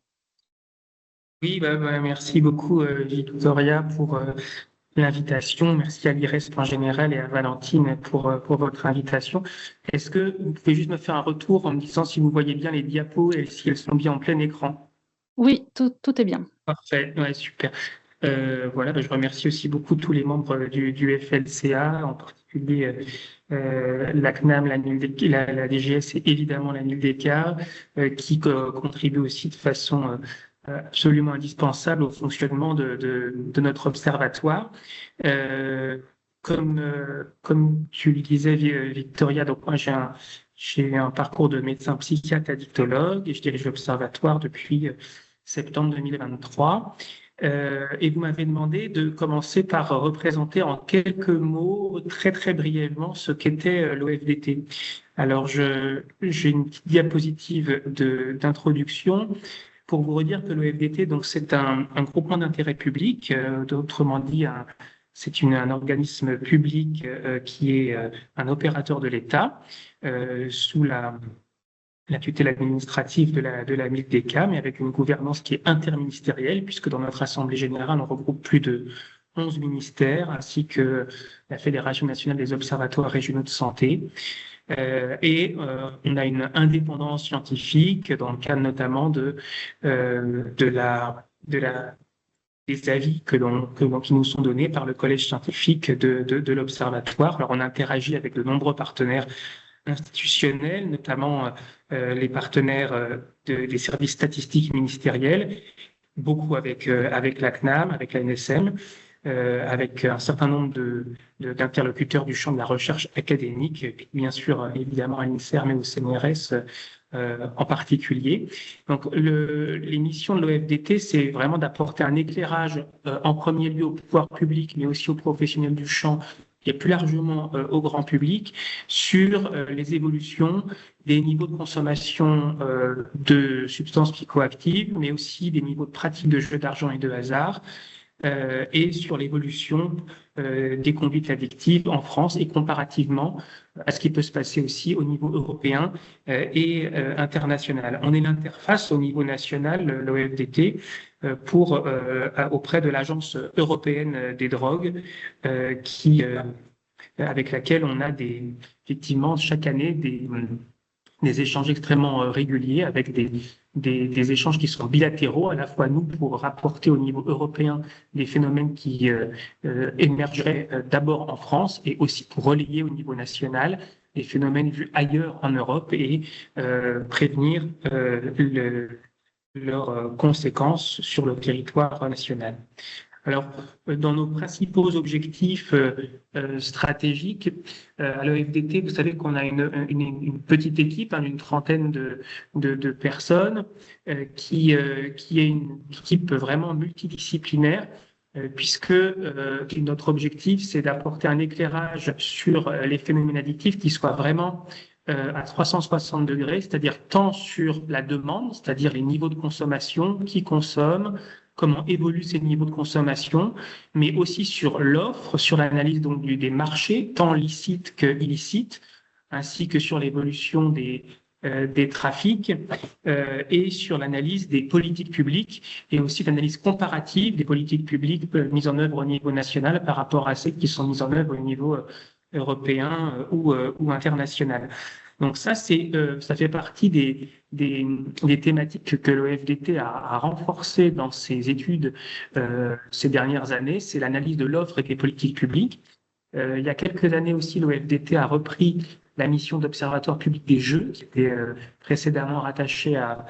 Oui, merci beaucoup Victoria pour l'invitation. Merci à l'IRESP en général et à Valentine pour votre invitation. Est-ce que vous pouvez juste me faire un retour en me disant si vous voyez bien les diapos et si elles sont bien en plein écran? Oui, tout est bien. Parfait, ouais, super. Voilà, je remercie aussi beaucoup tous les membres du FLCA, en particulier la CNAM, la DGS et évidemment la NILDK, qui contribuent aussi de façon absolument indispensable au fonctionnement de notre observatoire. Comme tu le disais, Victoria, donc moi j'ai un parcours de médecin psychiatre addictologue et je dirige l'observatoire depuis septembre 2023. Et vous m'avez demandé de commencer par représenter en quelques mots, très très brièvement, ce qu'était l'OFDT. Alors, j'ai une petite diapositive d'introduction pour vous redire que l'OFDT, donc c'est un groupement d'intérêt public, autrement dit, c'est un organisme public qui est un opérateur de l'État sous la tutelle administrative de la MILDK, mais avec une gouvernance qui est interministérielle, puisque dans notre Assemblée générale, on regroupe plus de 11 ministères, ainsi que la Fédération nationale des observatoires régionaux de santé. On a une indépendance scientifique dans le cadre notamment des avis qui nous sont donnés par le collège scientifique de l'Observatoire. Alors, on interagit avec de nombreux partenaires institutionnels, notamment les partenaires des services statistiques ministériels, beaucoup avec la CNAM, avec la NSM, avec un certain nombre d'interlocuteurs du champ de la recherche académique, et bien sûr, évidemment, à l'INSERM mais au CNRS en particulier. Donc, les missions de l'OFDT, c'est vraiment d'apporter un éclairage en premier lieu au pouvoir public, mais aussi aux professionnels du champ et plus largement au grand public sur les évolutions des niveaux de consommation de substances psychoactives, mais aussi des niveaux de pratique de jeux d'argent et de hasard, et sur l'évolution des conduites addictives en France et comparativement à ce qui peut se passer aussi au niveau européen et international. On est l'interface au niveau national, l'OFDT, auprès de l'Agence européenne des drogues, avec laquelle on a effectivement chaque année des échanges extrêmement réguliers avec des échanges qui sont bilatéraux, à la fois nous pour rapporter au niveau européen des phénomènes qui émergeraient d'abord en France et aussi pour relayer au niveau national des phénomènes vus ailleurs en Europe et prévenir leurs conséquences sur le territoire national. Alors, dans nos principaux objectifs stratégiques, à l'OFDT, vous savez qu'on a une petite équipe, d'une trentaine de personnes, qui est une équipe vraiment multidisciplinaire, puisque notre objectif, c'est d'apporter un éclairage sur les phénomènes addictifs qui soit vraiment à 360 degrés, c'est-à-dire tant sur la demande, c'est-à-dire les niveaux de consommation, qui consomment, comment évoluent ces niveaux de consommation, mais aussi sur l'offre, sur l'analyse donc des marchés, tant licites que illicites, ainsi que sur l'évolution des trafics et sur l'analyse des politiques publiques et aussi l'analyse comparative des politiques publiques mises en œuvre au niveau national par rapport à celles qui sont mises en œuvre au niveau européen ou international. Donc ça fait partie des thématiques que l'OFDT a renforcées dans ses études ces dernières années. C'est l'analyse de l'offre et des politiques publiques. Il y a quelques années aussi, l'OFDT a repris la mission d'observatoire public des jeux, qui était précédemment rattachée à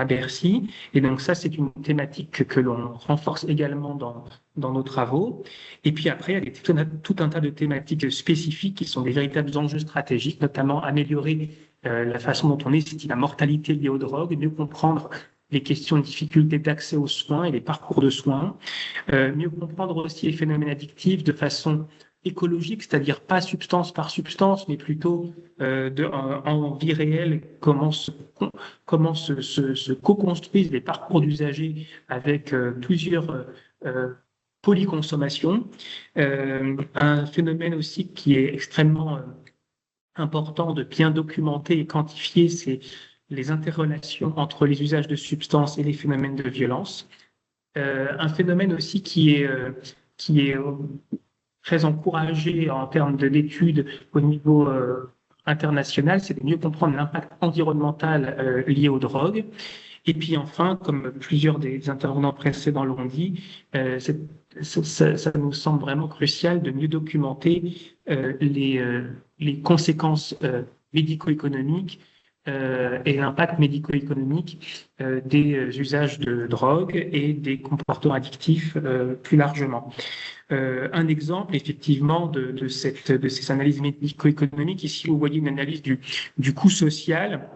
Bercy. Et donc ça, c'est une thématique que l'on renforce également dans nos travaux. Et puis après, il y a tout un tas de thématiques spécifiques qui sont des véritables enjeux stratégiques, notamment améliorer la façon dont on estime la mortalité liée aux drogues, mieux comprendre les questions de difficulté d'accès aux soins et les parcours de soins, mieux comprendre aussi les phénomènes addictifs de façon écologique, c'est-à-dire pas substance par substance, mais plutôt en vie réelle, comment se co-construisent les parcours d'usagers avec plusieurs polyconsommations. Un phénomène aussi qui est extrêmement important de bien documenter et quantifier, c'est les interrelations entre les usages de substances et les phénomènes de violence. Un phénomène aussi qui est très encouragé en termes d'études au niveau international, c'est de mieux comprendre l'impact environnemental lié aux drogues. Et puis enfin, comme plusieurs des intervenants précédents l'ont dit, ça nous semble vraiment crucial de mieux documenter les conséquences médico-économiques et l'impact médico-économique des usages de drogue et des comportements addictifs plus largement. Un exemple, effectivement, de ces analyses médico-économiques, ici, vous voyez une analyse du coût social.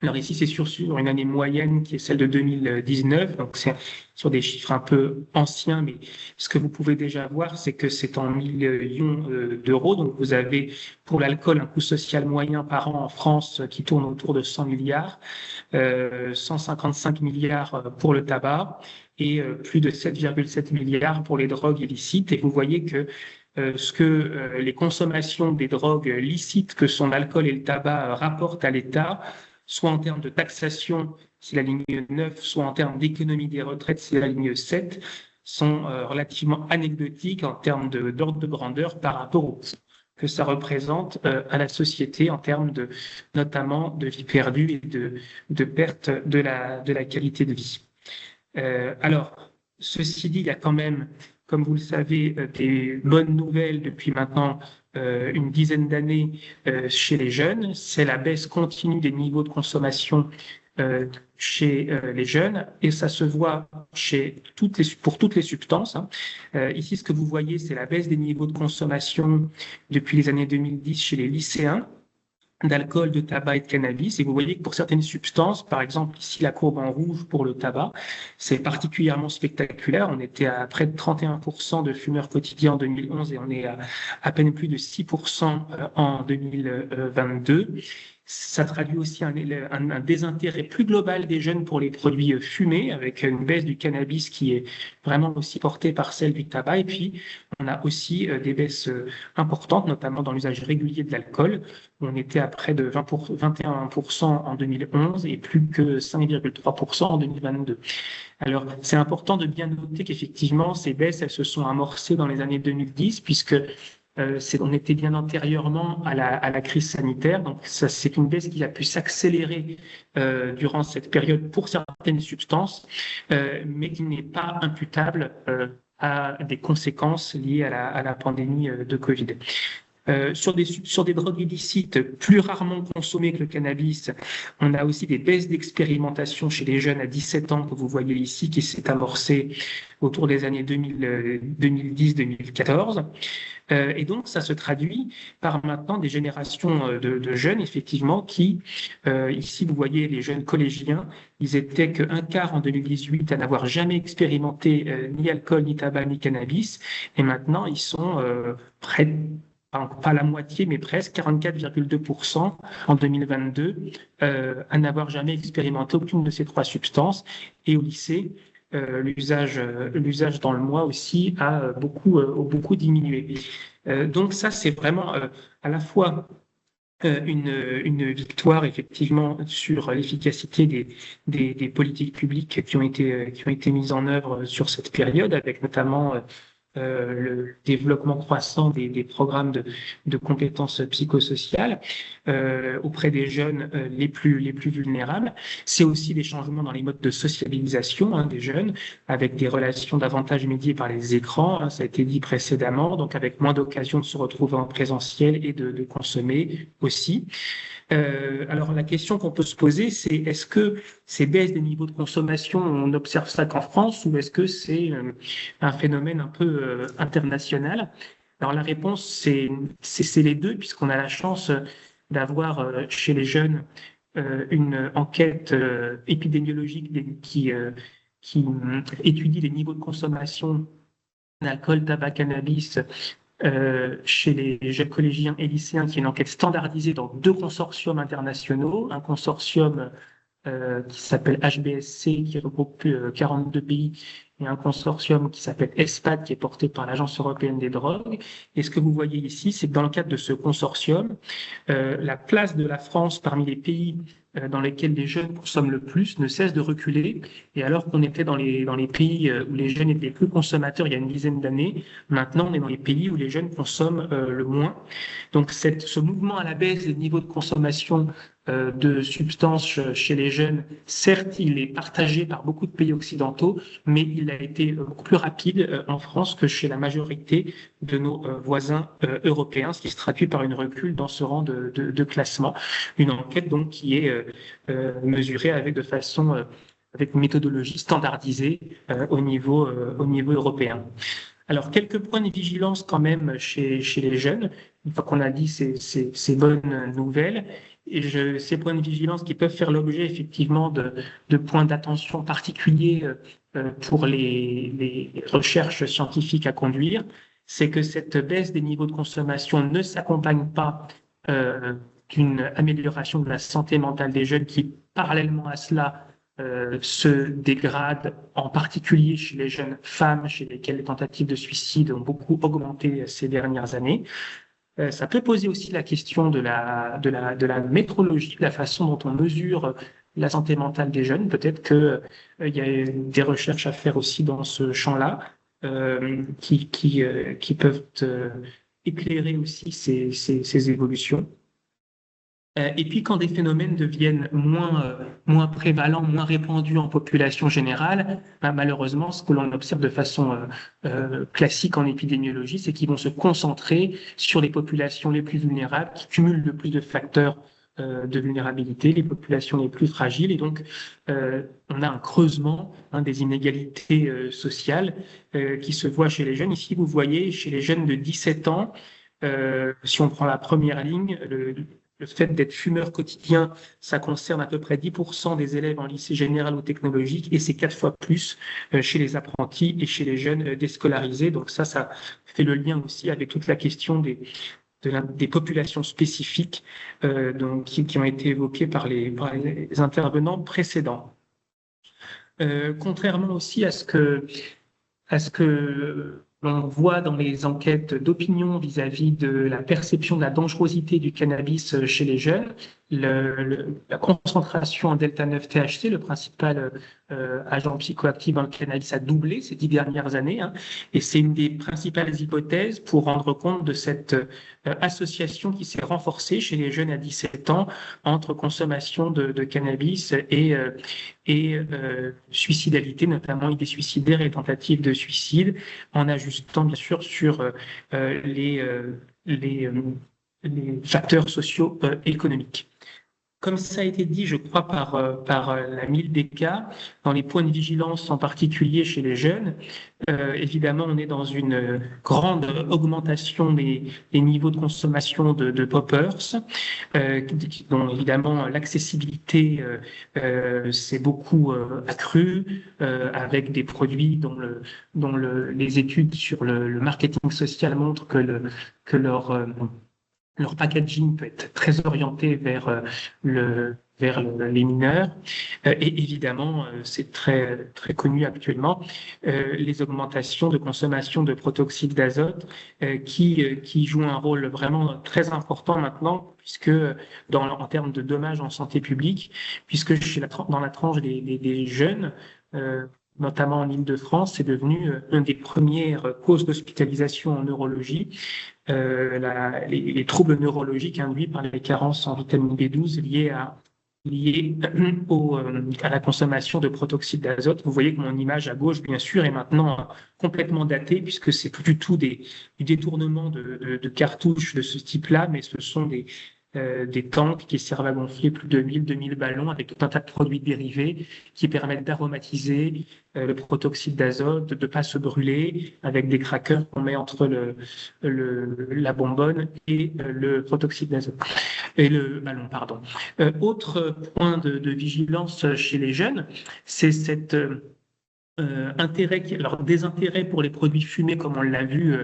Alors ici, c'est sur une année moyenne qui est celle de 2019, donc c'est sur des chiffres un peu anciens, mais ce que vous pouvez déjà voir, c'est que c'est en millions d'euros. Donc vous avez pour l'alcool un coût social moyen par an en France qui tourne autour de 100 milliards, 155 milliards pour le tabac et plus de 7,7 milliards pour les drogues illicites. Et vous voyez que les consommations des drogues licites que sont l'alcool et le tabac rapportent à l'État, soit en termes de taxation, c'est la ligne 9, soit en termes d'économie des retraites, c'est la ligne 7, sont relativement anecdotiques en termes d'ordre de grandeur par rapport que ça représente à la société en termes notamment de vie perdue et de perte de la qualité de vie. Alors, ceci dit, il y a quand même, comme vous le savez, des bonnes nouvelles depuis maintenant une dizaine d'années chez les jeunes. C'est la baisse continue des niveaux de consommation chez les jeunes, et ça se voit pour toutes les substances. Ici, ce que vous voyez, c'est la baisse des niveaux de consommation depuis les années 2010 chez les lycéens d'alcool, de tabac et de cannabis. Et vous voyez que pour certaines substances, par exemple ici la courbe en rouge pour le tabac, c'est particulièrement spectaculaire. On était à près de 31% de fumeurs quotidiens en 2011 et on est à peine plus de 6% en 2022. Ça traduit aussi un désintérêt plus global des jeunes pour les produits fumés, avec une baisse du cannabis qui est vraiment aussi portée par celle du tabac. Et puis, on a aussi des baisses importantes, notamment dans l'usage régulier de l'alcool. On était à près de 21% en 2011 et plus que 5,3% en 2022. Alors, c'est important de bien noter qu'effectivement, ces baisses, elles se sont amorcées dans les années 2010, puisque on était bien antérieurement à la crise sanitaire, donc c'est une baisse qui a pu s'accélérer durant cette période pour certaines substances, mais qui n'est pas imputable à des conséquences liées à la pandémie de Covid. Sur des drogues illicites plus rarement consommées que le cannabis, on a aussi des baisses d'expérimentation chez les jeunes à 17 ans que vous voyez ici, qui s'est amorcée autour des années 2010-2014. Et donc, ça se traduit par maintenant des générations de jeunes, effectivement, qui, ici, vous voyez les jeunes collégiens, ils étaient qu'un quart en 2018 à n'avoir jamais expérimenté ni alcool, ni tabac, ni cannabis. Et maintenant, ils sont près, pas la moitié, mais presque 44,2% en 2022 à n'avoir jamais expérimenté aucune de ces trois substances. Et au lycée, l'usage dans le mois aussi a beaucoup diminué. Donc ça, c'est vraiment à la fois une victoire effectivement sur l'efficacité des politiques publiques qui ont été mises en œuvre sur cette période, avec notamment le développement croissant des programmes de compétences psychosociales auprès des jeunes les plus vulnérables. C'est aussi des changements dans les modes de sociabilisation des jeunes, avec des relations davantage médiées par les écrans, ça a été dit précédemment, donc avec moins d'occasions de se retrouver en présentiel et de consommer aussi. Alors la question qu'on peut se poser, c'est est-ce que ces baisses des niveaux de consommation, on observe ça qu'en France, ou est-ce que c'est un phénomène un peu international? Alors la réponse, c'est les deux, puisqu'on a la chance d'avoir chez les jeunes une enquête épidémiologique qui étudie les niveaux de consommation d'alcool, tabac, cannabis chez les jeunes collégiens et lycéens, qui est une enquête standardisée dans 2 consortiums internationaux, un consortium qui s'appelle HBSC, qui regroupe 42 pays, et un consortium qui s'appelle ESPAD, qui est porté par l'Agence européenne des drogues. Et ce que vous voyez ici, c'est que dans le cadre de ce consortium, la place de la France parmi les pays dans lesquels les jeunes consomment le plus ne cesse de reculer. Et alors qu'on était dans les pays où les jeunes étaient les plus consommateurs il y a une dizaine d'années, maintenant on est dans les pays où les jeunes consomment le moins. Donc ce mouvement à la baisse des niveaux de consommation de substances chez les jeunes, certes, il est partagé par beaucoup de pays occidentaux, mais il a été beaucoup plus rapide en France que chez la majorité de nos voisins européens, ce qui se traduit par une recul dans ce rang de classement. Une enquête donc qui est mesurée avec une méthodologie standardisée au niveau européen. Alors, quelques points de vigilance quand même chez les jeunes, une fois qu'on a dit ces bonnes nouvelles. Et ces points de vigilance qui peuvent faire l'objet effectivement de points d'attention particuliers pour les recherches scientifiques à conduire, c'est que cette baisse des niveaux de consommation ne s'accompagne pas d'une amélioration de la santé mentale des jeunes qui, parallèlement à cela, se dégrade, en particulier chez les jeunes femmes, chez lesquelles les tentatives de suicide ont beaucoup augmenté ces dernières années. Ça peut poser aussi la question de la métrologie, de la façon dont on mesure la santé mentale des jeunes. Peut-être qu'il y a des recherches à faire aussi dans ce champ-là qui peuvent éclairer aussi ces évolutions. Et puis quand des phénomènes deviennent moins prévalents, moins répandus en population générale, malheureusement, ce que l'on observe de façon classique en épidémiologie, c'est qu'ils vont se concentrer sur les populations les plus vulnérables, qui cumulent le plus de facteurs de vulnérabilité, les populations les plus fragiles. Et donc, on a un creusement des inégalités sociales qui se voit chez les jeunes. Ici, vous voyez, chez les jeunes de 17 ans, si on prend la première ligne, le fait d'être fumeur quotidien, ça concerne à peu près 10% des élèves en lycée général ou technologique, et c'est 4 fois plus chez les apprentis et chez les jeunes déscolarisés. Donc ça fait le lien aussi avec toute la question des populations spécifiques qui ont été évoquées par les intervenants précédents. Contrairement aussi à ce que on voit dans les enquêtes d'opinion vis-à-vis de la perception de la dangerosité du cannabis chez les jeunes, la concentration en delta-9-THC, le principal agent psychoactif dans le cannabis, a doublé ces 10 dernières années, et c'est une des principales hypothèses pour rendre compte de cette association qui s'est renforcée chez les jeunes à 17 ans entre consommation de cannabis et suicidalité, notamment idées suicidaires et tentatives de suicide, en ajustant bien sûr sur les facteurs socio-économiques. Comme ça a été dit, je crois, par la MILDECA, dans les points de vigilance en particulier chez les jeunes, évidemment, on est dans une grande augmentation des niveaux de consommation de poppers, dont évidemment l'accessibilité s'est beaucoup accrue, avec des produits dont les études sur le marketing social montrent que leur packaging peut être très orienté vers les mineurs. Et évidemment, c'est très, très connu actuellement, les augmentations de consommation de protoxyde d'azote qui jouent un rôle vraiment très important maintenant, puisque en termes de dommages en santé publique, puisque dans la tranche des jeunes, notamment en Île-de-France, c'est devenu une des premières causes d'hospitalisation en neurologie. Les troubles neurologiques induits par les carences en vitamine B12 liées à la consommation de protoxyde d'azote. Vous voyez que mon image à gauche, bien sûr, est maintenant complètement datée, puisque c'est plus du tout du détournement de cartouches de ce type-là, mais ce sont des tanks qui servent à gonfler plus de 2000 ballons avec tout un tas de produits dérivés qui permettent d'aromatiser le protoxyde d'azote, de ne pas se brûler, avec des crackers qu'on met entre la bonbonne et le protoxyde d'azote, et le ballon, pardon. Autre point de vigilance chez les jeunes, c'est cette désintérêt pour les produits fumés, comme on l'a vu,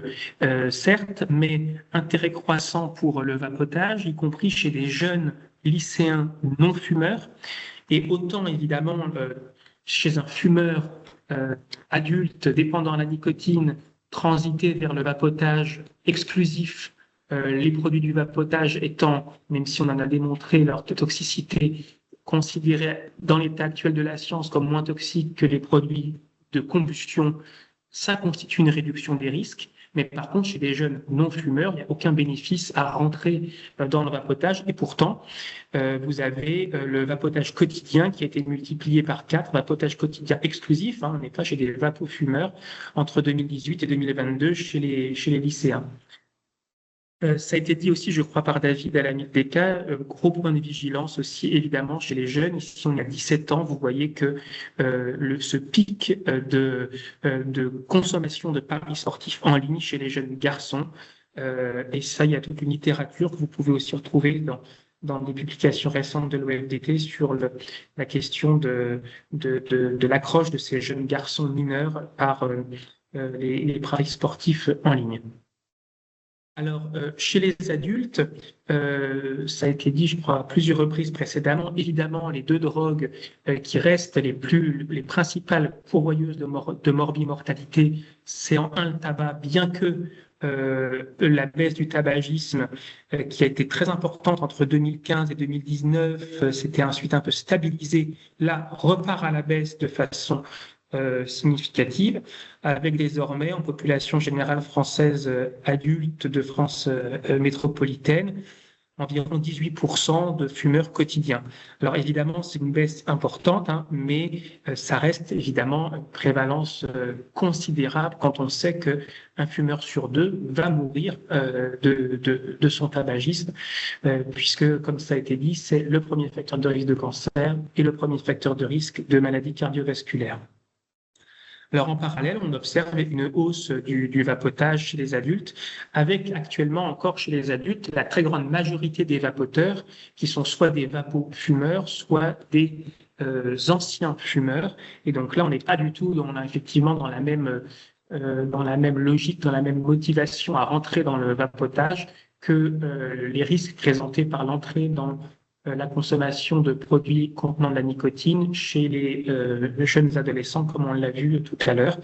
certes, mais intérêt croissant pour le vapotage, y compris chez des jeunes lycéens non fumeurs. Et autant, évidemment, chez un fumeur adulte dépendant à la nicotine, transiter vers le vapotage exclusif, les produits du vapotage étant, même si on en a démontré leur toxicité, considérés dans l'état actuel de la science comme moins toxiques que les produits de combustion, ça constitue une réduction des risques. Mais par contre, chez des jeunes non-fumeurs, il n'y a aucun bénéfice à rentrer dans le vapotage. Et pourtant, vous avez le vapotage quotidien qui a été multiplié par 4, vapotage quotidien exclusif, on n'est pas chez des vapofumeurs, entre 2018 et 2022 chez les lycéens. Ça a été dit aussi, je crois, par David à la MILDECA, gros point de vigilance aussi, évidemment, chez les jeunes. Ici, on a 17 ans, vous voyez que ce pic de consommation de paris sportifs en ligne chez les jeunes garçons, et ça, il y a toute une littérature que vous pouvez aussi retrouver dans des publications récentes de l'OFDT sur la question de l'accroche de ces jeunes garçons mineurs par les paris sportifs en ligne. Alors, chez les adultes, ça a été dit, je crois, à plusieurs reprises précédemment, évidemment, les deux drogues qui restent les principales pourvoyeuses de morbimortalité, c'est en un le tabac, bien que la baisse du tabagisme qui a été très importante entre 2015 et 2019, s'était ensuite un peu stabilisée, là, repart à la baisse de façon significative, avec désormais en population générale française adulte de France métropolitaine, environ 18% de fumeurs quotidiens. Alors évidemment, c'est une baisse importante, hein, mais ça reste évidemment une prévalence considérable quand on sait qu'un fumeur sur deux va mourir de son tabagisme, puisque, comme ça a été dit, c'est le premier facteur de risque de cancer et le premier facteur de risque de maladie cardiovasculaire. Alors en parallèle, on observe une hausse du vapotage chez les adultes, avec actuellement encore chez les adultes la très grande majorité des vapoteurs qui sont soit des vapofumeurs, soit des anciens fumeurs. Et donc là, on n'est pas du tout, on est effectivement dans la même logique, dans la même motivation à rentrer dans le vapotage que les risques présentés par l'entrée dans la consommation de produits contenant de la nicotine chez les jeunes adolescents, comme on l'a vu tout à l'heure.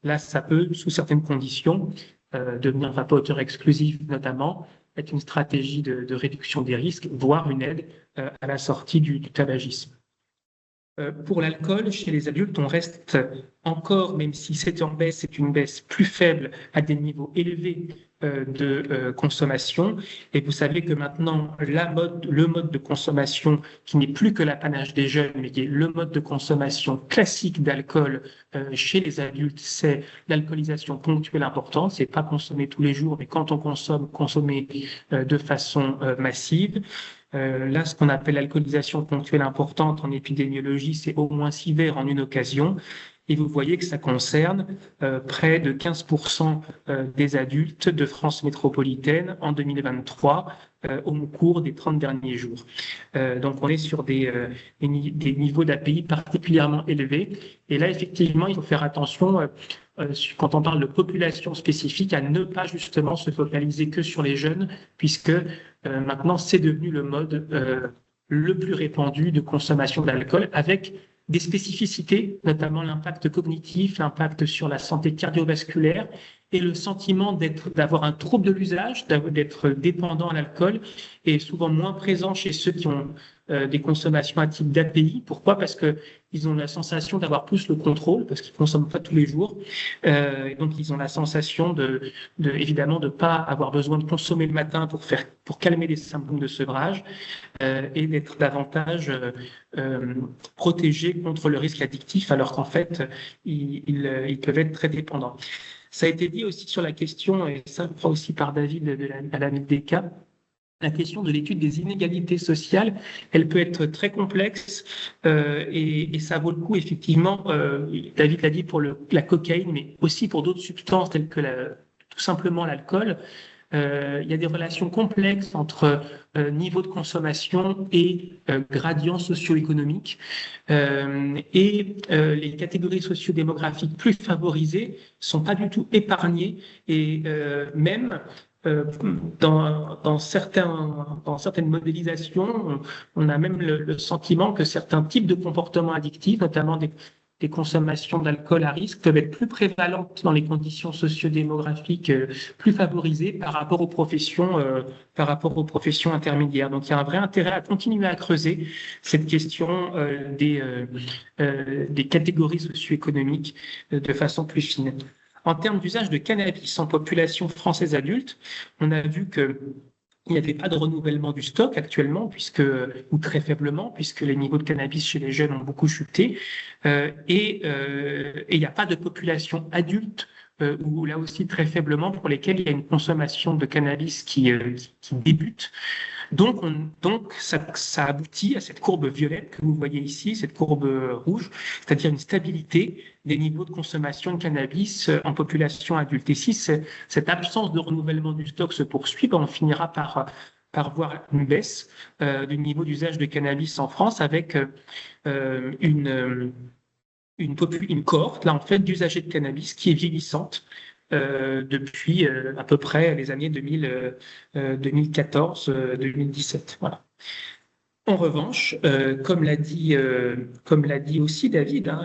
Là, ça peut, sous certaines conditions, devenir vapoteur exclusif notamment, être une stratégie de réduction des risques, voire une aide à la sortie du tabagisme. Pour l'alcool, chez les adultes, on reste encore, même si c'est en baisse, c'est une baisse plus faible à des niveaux élevés de consommation. Et vous savez que maintenant, le mode de consommation, qui n'est plus que l'apanage des jeunes, mais qui est le mode de consommation classique d'alcool chez les adultes, c'est l'alcoolisation ponctuelle importante. C'est pas consommer tous les jours, mais quand on consomme, consommer de façon massive. Là, ce qu'on appelle l'alcoolisation ponctuelle importante en épidémiologie, c'est au moins 6 verres en une occasion. Et vous voyez que ça concerne près de 15% des adultes de France métropolitaine en 2023 au cours des 30 derniers jours. Donc on est sur des niveaux d'API particulièrement élevés. Et là, effectivement, il faut faire attention quand on parle de population spécifique, à ne pas justement se focaliser que sur les jeunes, puisque maintenant c'est devenu le mode le plus répandu de consommation d'alcool, avec des spécificités, notamment l'impact cognitif, l'impact sur la santé cardiovasculaire et le sentiment d'avoir un trouble de l'usage, d'être dépendant à l'alcool, est souvent moins présent chez ceux qui ont des consommations à type d'API. Pourquoi? Parce qu'ils ont la sensation d'avoir plus le contrôle, parce qu'ils ne consomment pas tous les jours. Et donc, ils ont la sensation évidemment de ne pas avoir besoin de consommer le matin pour calmer les symptômes de sevrage et d'être davantage protégés contre le risque addictif, alors qu'en fait, ils peuvent être très dépendants. Ça a été dit aussi sur la question, et ça je crois aussi par David à la MILDECA, la question de l'étude des inégalités sociales, elle peut être très complexe et ça vaut le coup, effectivement, David l'a dit pour la cocaïne, mais aussi pour d'autres substances telles que tout simplement l'alcool. Il y a des relations complexes entre niveau de consommation et gradient socio-économique. Et les catégories socio-démographiques plus favorisées sont pas du tout épargnées et même dans certaines modélisations, on a même le sentiment que certains types de comportements addictifs, notamment des consommations d'alcool à risque, peuvent être plus prévalentes dans les conditions socio-démographiques plus favorisées par rapport aux professions intermédiaires. Donc il y a un vrai intérêt à continuer à creuser cette question des catégories socio-économiques de façon plus fine. En termes d'usage de cannabis en population française adulte, on a vu que il n'y avait pas de renouvellement du stock actuellement, ou très faiblement, puisque les niveaux de cannabis chez les jeunes ont beaucoup chuté. Et il n'y a pas de population adulte, ou là aussi très faiblement, pour lesquelles il y a une consommation de cannabis qui débute. Donc ça aboutit à cette courbe violette que vous voyez ici, cette courbe rouge, c'est-à-dire une stabilité des niveaux de consommation de cannabis en population adulte. Et si cette absence de renouvellement du stock se poursuit, on finira par voir une baisse du niveau d'usage de cannabis en France avec une cohorte là en fait d'usagers de cannabis qui est vieillissante depuis à peu près les années 2014-2017. Voilà. En revanche, comme l'a dit aussi David, à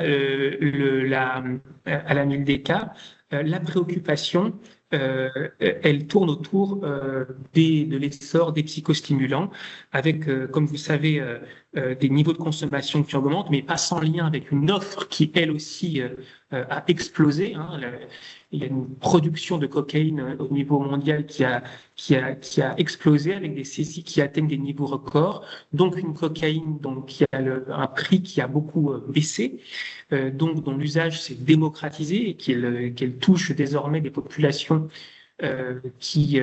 la MILDECA, la préoccupation, elle tourne autour de l'essor des psychostimulants, avec, comme vous savez, des niveaux de consommation qui augmentent, mais pas sans lien avec une offre qui, elle aussi, a explosé. Hein. Il y a une production de cocaïne au niveau mondial qui a explosé, avec des saisies qui atteignent des niveaux records, donc une cocaïne qui a un prix qui a beaucoup baissé, donc dont l'usage s'est démocratisé et qu'elle touche désormais des populations qui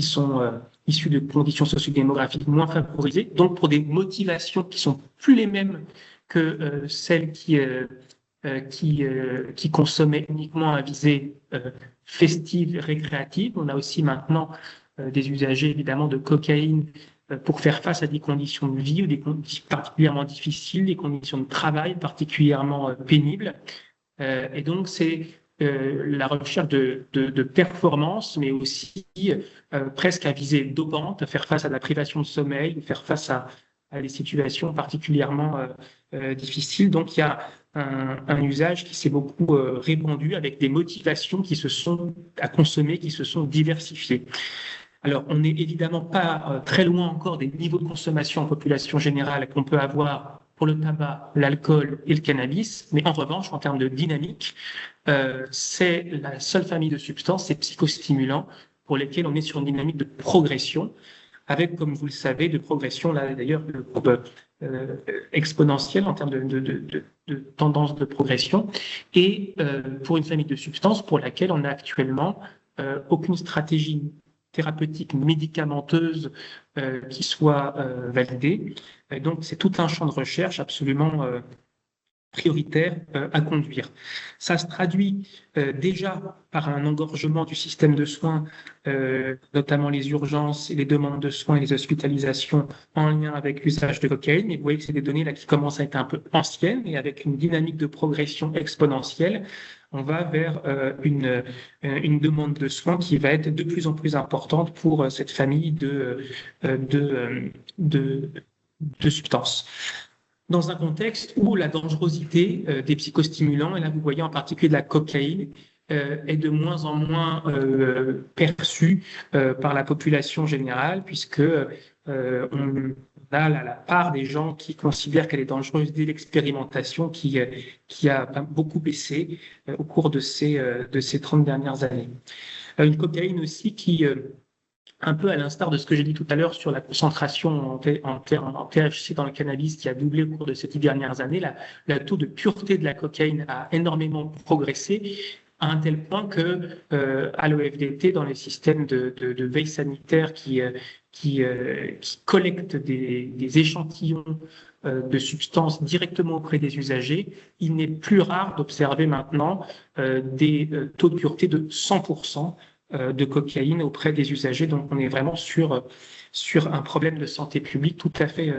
sont issues de conditions socio-démographiques moins favorisées, donc pour des motivations qui sont plus les mêmes que celles qui consommaient uniquement à visée festive, récréative. On a aussi maintenant des usagers évidemment de cocaïne pour faire face à des conditions de vie ou des conditions particulièrement difficiles, des conditions de travail particulièrement pénibles. Et donc c'est la recherche de performance, mais aussi presque à visée dopante, à faire face à la privation de sommeil, faire face à des situations particulièrement difficiles. Donc il y a un usage qui s'est beaucoup répandu avec des motivations à consommer qui se sont diversifiées. Alors, on n'est évidemment pas très loin encore des niveaux de consommation en population générale qu'on peut avoir pour le tabac, l'alcool et le cannabis, mais en revanche, en termes de dynamique, c'est la seule famille de substances, ces psychostimulants, pour lesquels on est sur une dynamique de progression, avec, comme vous le savez, de progression, là d'ailleurs, le courbe exponentielle en termes de tendance de progression, et pour une famille de substances pour laquelle on n'a actuellement aucune stratégie thérapeutique médicamenteuse qui soit validée. Donc, c'est tout un champ de recherche absolument prioritaire à conduire. Ça se traduit déjà par un engorgement du système de soins, notamment les urgences, et les demandes de soins et les hospitalisations en lien avec l'usage de cocaïne. Et vous voyez que c'est des données là qui commencent à être un peu anciennes et avec une dynamique de progression exponentielle. On va vers une demande de soins qui va être de plus en plus importante pour cette famille de substances. Dans un contexte où la dangerosité des psychostimulants, et là vous voyez en particulier de la cocaïne, est de moins en moins perçue par la population générale, puisque on a la part des gens qui considèrent qu'elle est dangereuse dès l'expérimentation qui a beaucoup baissé au cours de ces 30 dernières années. Une cocaïne aussi qui un peu à l'instar de ce que j'ai dit tout à l'heure sur la concentration en THC dans le cannabis qui a doublé au cours de ces 10 dernières années, le taux de pureté de la cocaïne a énormément progressé à un tel point que à l'OFDT, dans les systèmes de veille sanitaire qui collectent des échantillons de substances directement auprès des usagers, il n'est plus rare d'observer maintenant des taux de pureté de 100%. De cocaïne auprès des usagers. Donc, on est vraiment sur un problème de santé publique tout à fait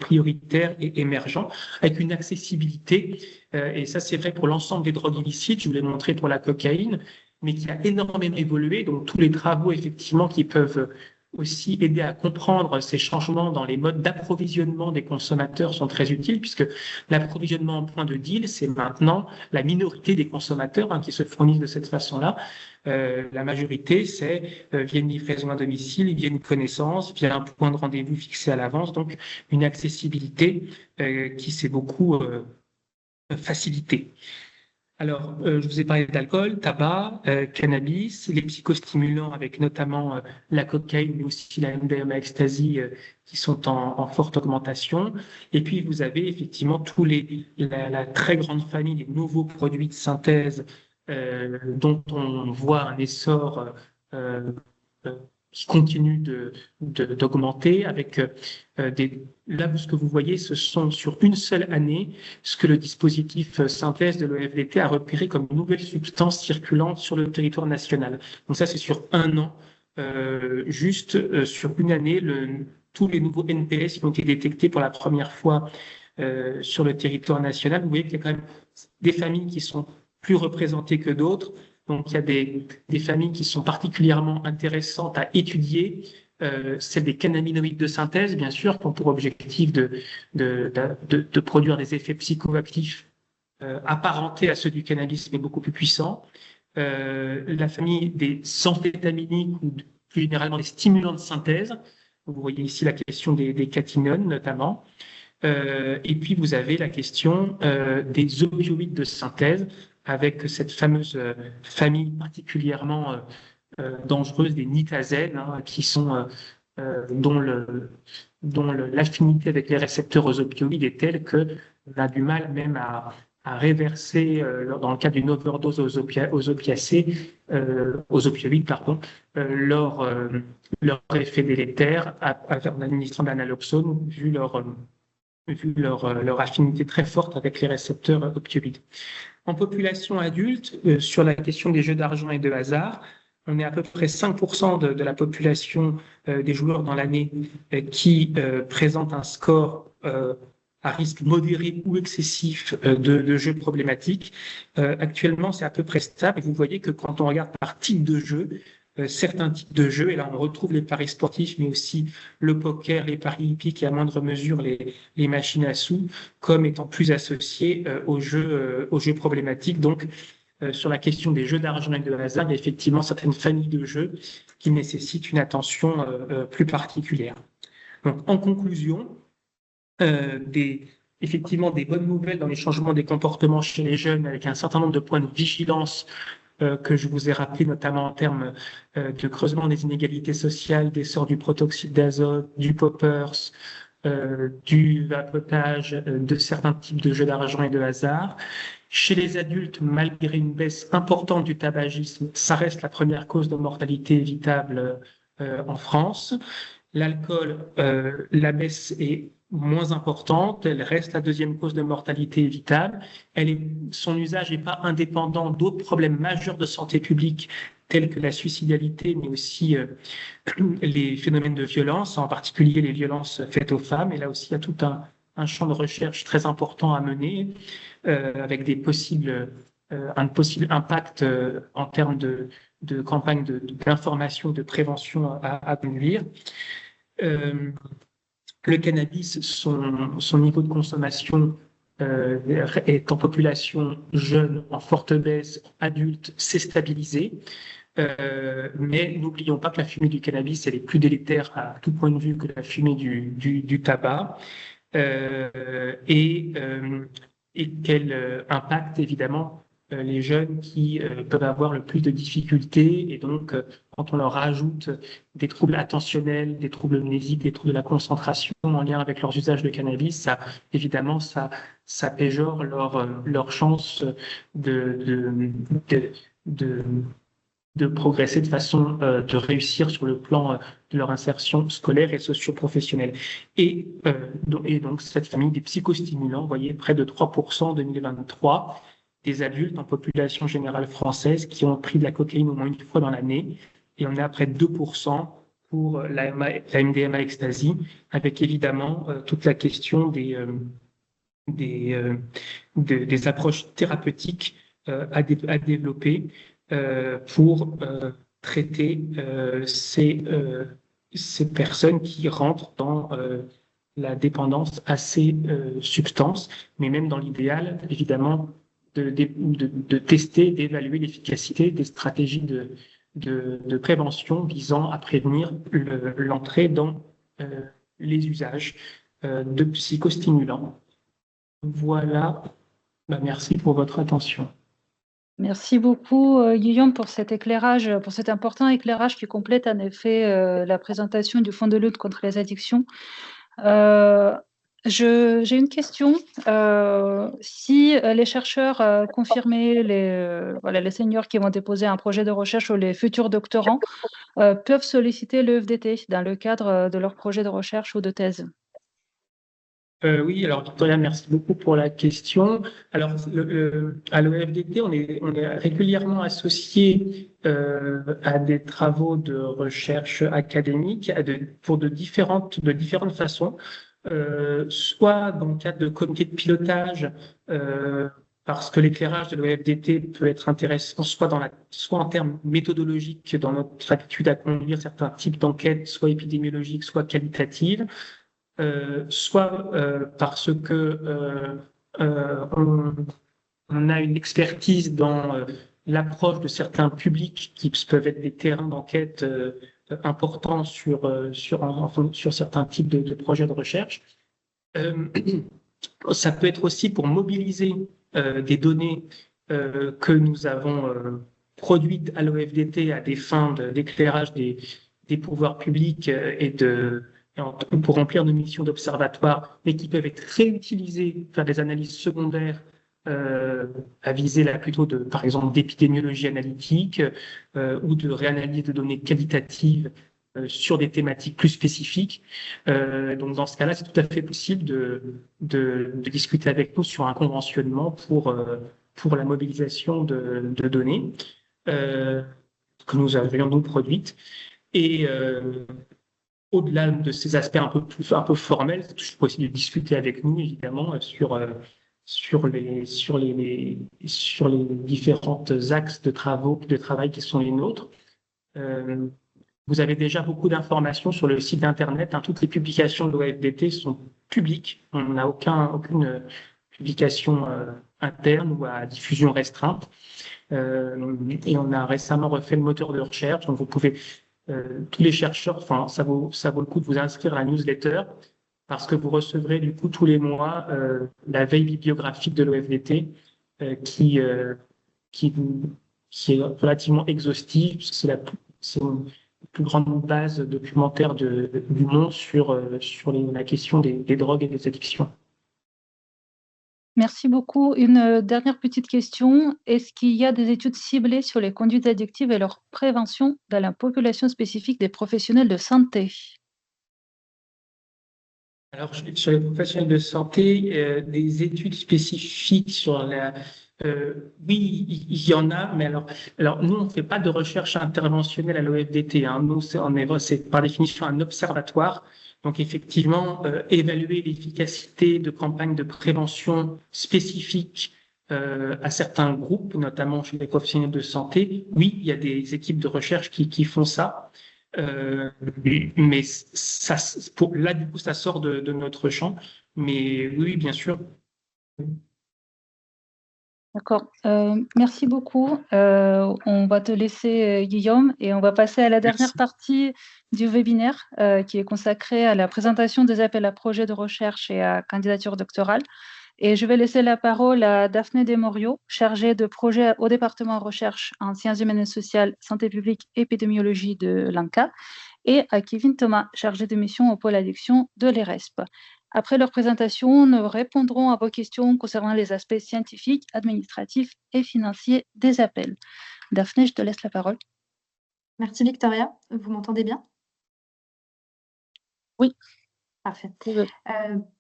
prioritaire et émergent, avec une accessibilité, et ça c'est vrai pour l'ensemble des drogues illicites, je vous l'ai montré pour la cocaïne, mais qui a énormément évolué. Donc, tous les travaux, effectivement, qui peuvent aussi aider à comprendre ces changements dans les modes d'approvisionnement des consommateurs sont très utiles, puisque l'approvisionnement en point de deal, c'est maintenant la minorité des consommateurs qui se fournissent de cette façon-là. La majorité, c'est via une livraison à domicile, via une connaissance, via un point de rendez-vous fixé à l'avance, donc une accessibilité qui s'est beaucoup facilitée. Alors, je vous ai parlé d'alcool, tabac, cannabis, les psychostimulants avec notamment la cocaïne, mais aussi la MDMA ecstasy qui sont en forte augmentation. Et puis, vous avez effectivement la très grande famille des nouveaux produits de synthèse dont on voit un essor qui continue d'augmenter avec là, ce que vous voyez, ce sont sur une seule année ce que le dispositif synthèse de l'OFDT a repéré comme nouvelle substance circulante sur le territoire national. Donc ça, c'est sur un an, juste sur une année, tous les nouveaux NPS qui ont été détectés pour la première fois sur le territoire national. Vous voyez qu'il y a quand même des familles qui sont plus représentées que d'autres. Donc, il y a des familles qui sont particulièrement intéressantes à étudier, celles des cannabinoïdes de synthèse, bien sûr, qui ont pour objectif de produire des effets psychoactifs apparentés à ceux du cannabis, mais beaucoup plus puissants. la famille des amphétaminiques ou plus généralement des stimulants de synthèse. Vous voyez ici la question des catinones notamment. Et puis vous avez la question des opioïdes de synthèse avec cette fameuse famille particulièrement dangereuse des nitazènes, hein, qui sont dont l'affinité avec les récepteurs aux opioïdes est telle qu'on a du mal même à réverser, dans le cas d'une overdose aux opiacés, aux opioïdes, pardon, leur effet délétère en administrant de l'analoxone, vu leur affinité très forte avec les récepteurs opioïdes. En population adulte, sur la question des jeux d'argent et de hasard, on est à peu près 5% de la population des joueurs dans l'année qui présente un score à risque modéré ou excessif de jeux problématiques. Actuellement, c'est à peu près stable. Et vous voyez que quand on regarde par type de jeu, certains types de jeux, et là on retrouve les paris sportifs, mais aussi le poker, les paris hippiques et à moindre mesure les machines à sous, comme étant plus associés aux jeux problématiques. Donc, sur la question des jeux d'argent et de hasard, il y a effectivement certaines familles de jeux qui nécessitent une attention plus particulière. Donc, en conclusion, effectivement des bonnes nouvelles dans les changements des comportements chez les jeunes, avec un certain nombre de points de vigilance que je vous ai rappelé, notamment en termes de creusement des inégalités sociales, d'essor du protoxyde d'azote, du poppers, du vapotage, de certains types de jeux d'argent et de hasard. Chez les adultes, malgré une baisse importante du tabagisme, ça reste la première cause de mortalité évitable en France. L'alcool, la baisse est moins importante, elle reste la deuxième cause de mortalité évitable. Son usage n'est pas indépendant d'autres problèmes majeurs de santé publique tels que la suicidalité, mais aussi les phénomènes de violence, en particulier les violences faites aux femmes. Et là aussi, il y a tout un champ de recherche très important à mener, avec un possible impact en termes de campagne d'information, de prévention à conduire. Le cannabis, son niveau de consommation est en population jeune, en forte baisse, adulte, s'est stabilisé. Mais n'oublions pas que la fumée du cannabis, elle est plus délétère à tout point de vue que la fumée du tabac, et qu'elle impacte évidemment les jeunes qui peuvent avoir le plus de difficultés. Et donc, quand on leur rajoute des troubles attentionnels, des troubles mnésiques, des troubles de la concentration en lien avec leurs usages de cannabis, ça péjore leur chance de progresser de façon de réussir sur le plan de leur insertion scolaire et socio-professionnelle. Et donc, cette famille des psychostimulants, vous voyez, près de 3% en 2023, des adultes en population générale française qui ont pris de la cocaïne au moins une fois dans l'année, et on est à près de 2% pour la MDMA ecstasy, avec évidemment toute la question des approches thérapeutiques à développer pour traiter ces personnes qui rentrent dans la dépendance à ces substances, mais même dans l'idéal, évidemment, de tester, d'évaluer l'efficacité des stratégies de prévention visant à prévenir l'entrée dans les usages de psychostimulants. Voilà, merci pour votre attention. Merci beaucoup, Guillaume, pour cet éclairage, pour cet important éclairage qui complète en effet la présentation du Fonds de lutte contre les addictions. J'ai une question. Si les chercheurs confirmés, les seniors qui vont déposer un projet de recherche ou les futurs doctorants peuvent solliciter l'EFDT dans le cadre de leur projet de recherche ou de thèse? Oui, alors Victoria, merci beaucoup pour la question. Alors, à l'EFDT, on est régulièrement associé à des travaux de recherche académique pour de différentes façons. Soit dans le cadre de comités de pilotage, parce que l'éclairage de l'OFDT peut être intéressant, soit en termes méthodologiques, dans notre habitude à conduire certains types d'enquêtes, soit épidémiologiques, soit qualitatives, soit parce que on a une expertise dans l'approche de certains publics qui peuvent être des terrains d'enquête importants sur certains types de projets de recherche. Ça peut être aussi pour mobiliser des données que nous avons produites à l'OFDT à des fins d'éclairage des pouvoirs publics pour remplir nos missions d'observatoire, mais qui peuvent être réutilisées, faire des analyses secondaires à viser là plutôt par exemple d'épidémiologie analytique ou de réanalyse de données qualitatives sur des thématiques plus spécifiques. Donc dans ce cas-là, c'est tout à fait possible de discuter avec nous sur un conventionnement pour la mobilisation de données que nous avions nous produites. Et au-delà de ces aspects un peu formels, c'est toujours possible de discuter avec nous, évidemment, sur les différents axes de travail qui sont les nôtres. Vous avez déjà beaucoup d'informations sur le site internet. Toutes les publications de l'OFDT sont publiques. On n'a aucune publication interne ou à diffusion restreinte. Et on a récemment refait le moteur de recherche. Donc vous pouvez, tous les chercheurs, ça vaut le coup de vous inscrire à la newsletter parce que vous recevrez du coup tous les mois la veille bibliographique de l'OFDT qui est relativement exhaustive. C'est une plus grande base documentaire du monde sur la question des drogues et des addictions. Merci beaucoup. Une dernière petite question. Est-ce qu'il y a des études ciblées sur les conduites addictives et leur prévention dans la population spécifique des professionnels de santé? Alors, sur les professionnels de santé, des études spécifiques sur oui, il y en a, mais alors nous, on ne fait pas de recherche interventionnelle à l'OFDT. Nous, c'est par définition un observatoire. Donc, effectivement, évaluer l'efficacité de campagnes de prévention spécifiques à certains groupes, notamment chez les professionnels de santé. Oui, il y a des équipes de recherche qui font ça. Mais là, du coup, ça sort de notre champ. Mais oui, bien sûr. D'accord. Merci beaucoup. On va te laisser, Guillaume, et on va passer à la dernière partie du webinaire qui est consacrée à la présentation des appels à projets de recherche et à candidature doctorale. Et je vais laisser la parole à Daphné Demorio, chargée de projet au département recherche en sciences humaines et sociales, santé publique, épidémiologie de l'ANCA, et à Kevin Thomas, chargé de mission au pôle addiction de l'ERESP. Après leur présentation, nous répondrons à vos questions concernant les aspects scientifiques, administratifs et financiers des appels. Daphné, je te laisse la parole. Merci Victoria. Vous m'entendez bien? Oui. Parfait.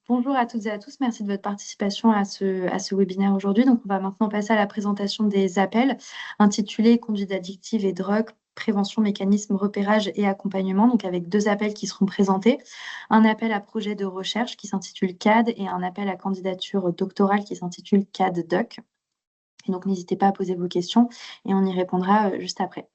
Bonjour à toutes et à tous. Merci de votre participation à ce webinaire aujourd'hui. Donc, on va maintenant passer à la présentation des appels intitulés « Conduite addictive et drogue, prévention, mécanisme, repérage et accompagnement », donc avec 2 appels qui seront présentés. Un appel à projet de recherche qui s'intitule CAD et un appel à candidature doctorale qui s'intitule CAD-Doc. Et donc, n'hésitez pas à poser vos questions et on y répondra juste après.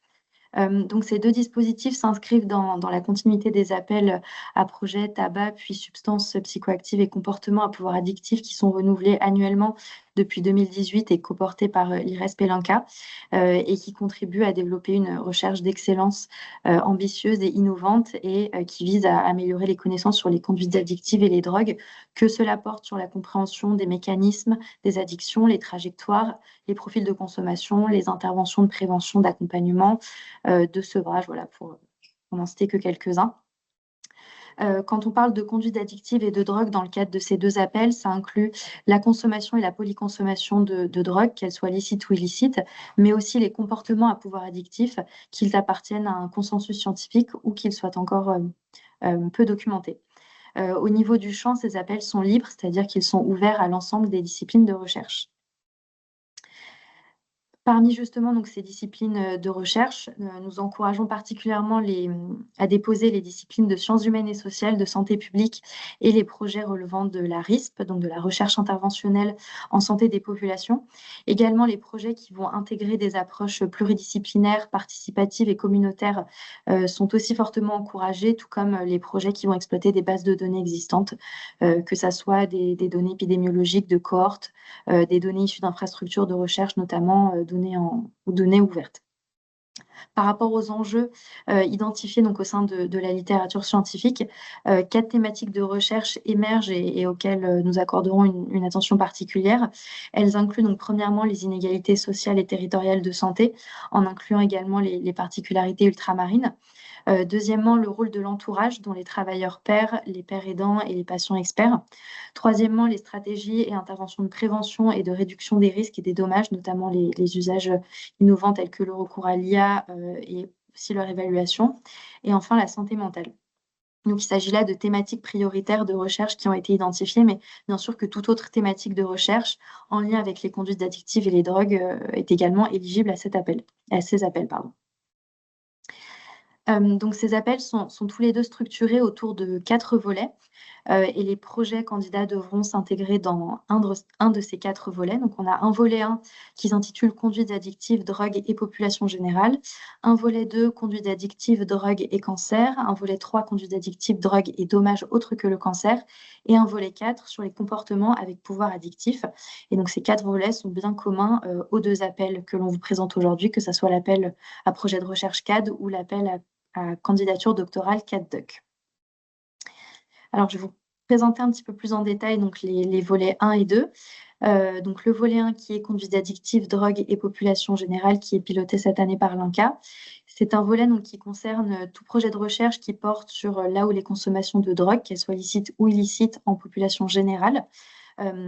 Donc, ces 2 dispositifs s'inscrivent dans la continuité des appels à projets tabac, puis substances psychoactives et comportements à pouvoir addictif qui sont renouvelés annuellement depuis 2018 et coportés par l'IRESP et l'ANCA et qui contribuent à développer une recherche d'excellence ambitieuse et innovante et qui vise à améliorer les connaissances sur les conduites addictives et les drogues, que cela porte sur la compréhension des mécanismes, des addictions, les trajectoires, les profils de consommation, les interventions de prévention, d'accompagnement, de sevrage, voilà, pour n'en citer que quelques-uns. Quand on parle de conduite addictive et de drogue dans le cadre de ces 2 appels, ça inclut la consommation et la polyconsommation de drogue, qu'elles soient licites ou illicites, mais aussi les comportements à pouvoir addictif, qu'ils appartiennent à un consensus scientifique ou qu'ils soient encore peu documentés. Au niveau du champ, ces appels sont libres, c'est-à-dire qu'ils sont ouverts à l'ensemble des disciplines de recherche. Parmi justement donc, ces disciplines de recherche, nous encourageons particulièrement à déposer les disciplines de sciences humaines et sociales, de santé publique et les projets relevant de la RISP, donc de la recherche interventionnelle en santé des populations. Également les projets qui vont intégrer des approches pluridisciplinaires, participatives et communautaires sont aussi fortement encouragés, tout comme les projets qui vont exploiter des bases de données existantes, que ce soit des données épidémiologiques de cohortes, des données issues d'infrastructures de recherche, notamment données données ouvertes. Par rapport aux enjeux identifiés donc, au sein de la littérature scientifique, 4 thématiques de recherche émergent et auxquelles nous accorderons une attention particulière. Elles incluent donc premièrement les inégalités sociales et territoriales de santé, en incluant également les particularités ultramarines. Deuxièmement, le rôle de l'entourage, dont les travailleurs pairs, les pairs aidants et les patients experts. Troisièmement, les stratégies et interventions de prévention et de réduction des risques et des dommages, notamment les usages innovants tels que le recours à l'IA et aussi leur évaluation. Et enfin, la santé mentale. Donc, il s'agit là de thématiques prioritaires de recherche qui ont été identifiées, mais bien sûr que toute autre thématique de recherche en lien avec les conduites addictives et les drogues est également éligible à ces appels. Donc, ces appels sont tous les deux structurés autour de 4 volets et les projets candidats devront s'intégrer dans un de ces 4 volets. Donc, on a un volet 1 qui s'intitule « Conduites addictives, drogue et population générale », un volet 2 « Conduites addictives, drogue et cancer », un volet 3 « Conduites addictives, drogue et dommages autres que le cancer » et un volet 4 sur les comportements avec pouvoir addictif. Et donc, ces 4 volets sont bien communs aux 2 appels que l'on vous présente aujourd'hui, que ce soit l'appel à projet de recherche CAD ou l'appel à candidature doctorale CAD-DUC. Alors, je vais vous présenter un petit peu plus en détail donc, les volets 1 et 2. Donc, le volet 1 qui est conduite addictive, drogue et population générale, qui est piloté cette année par l'INCa. C'est un volet donc, qui concerne tout projet de recherche qui porte sur là où les consommations de drogue, qu'elles soient licites ou illicites, en population générale,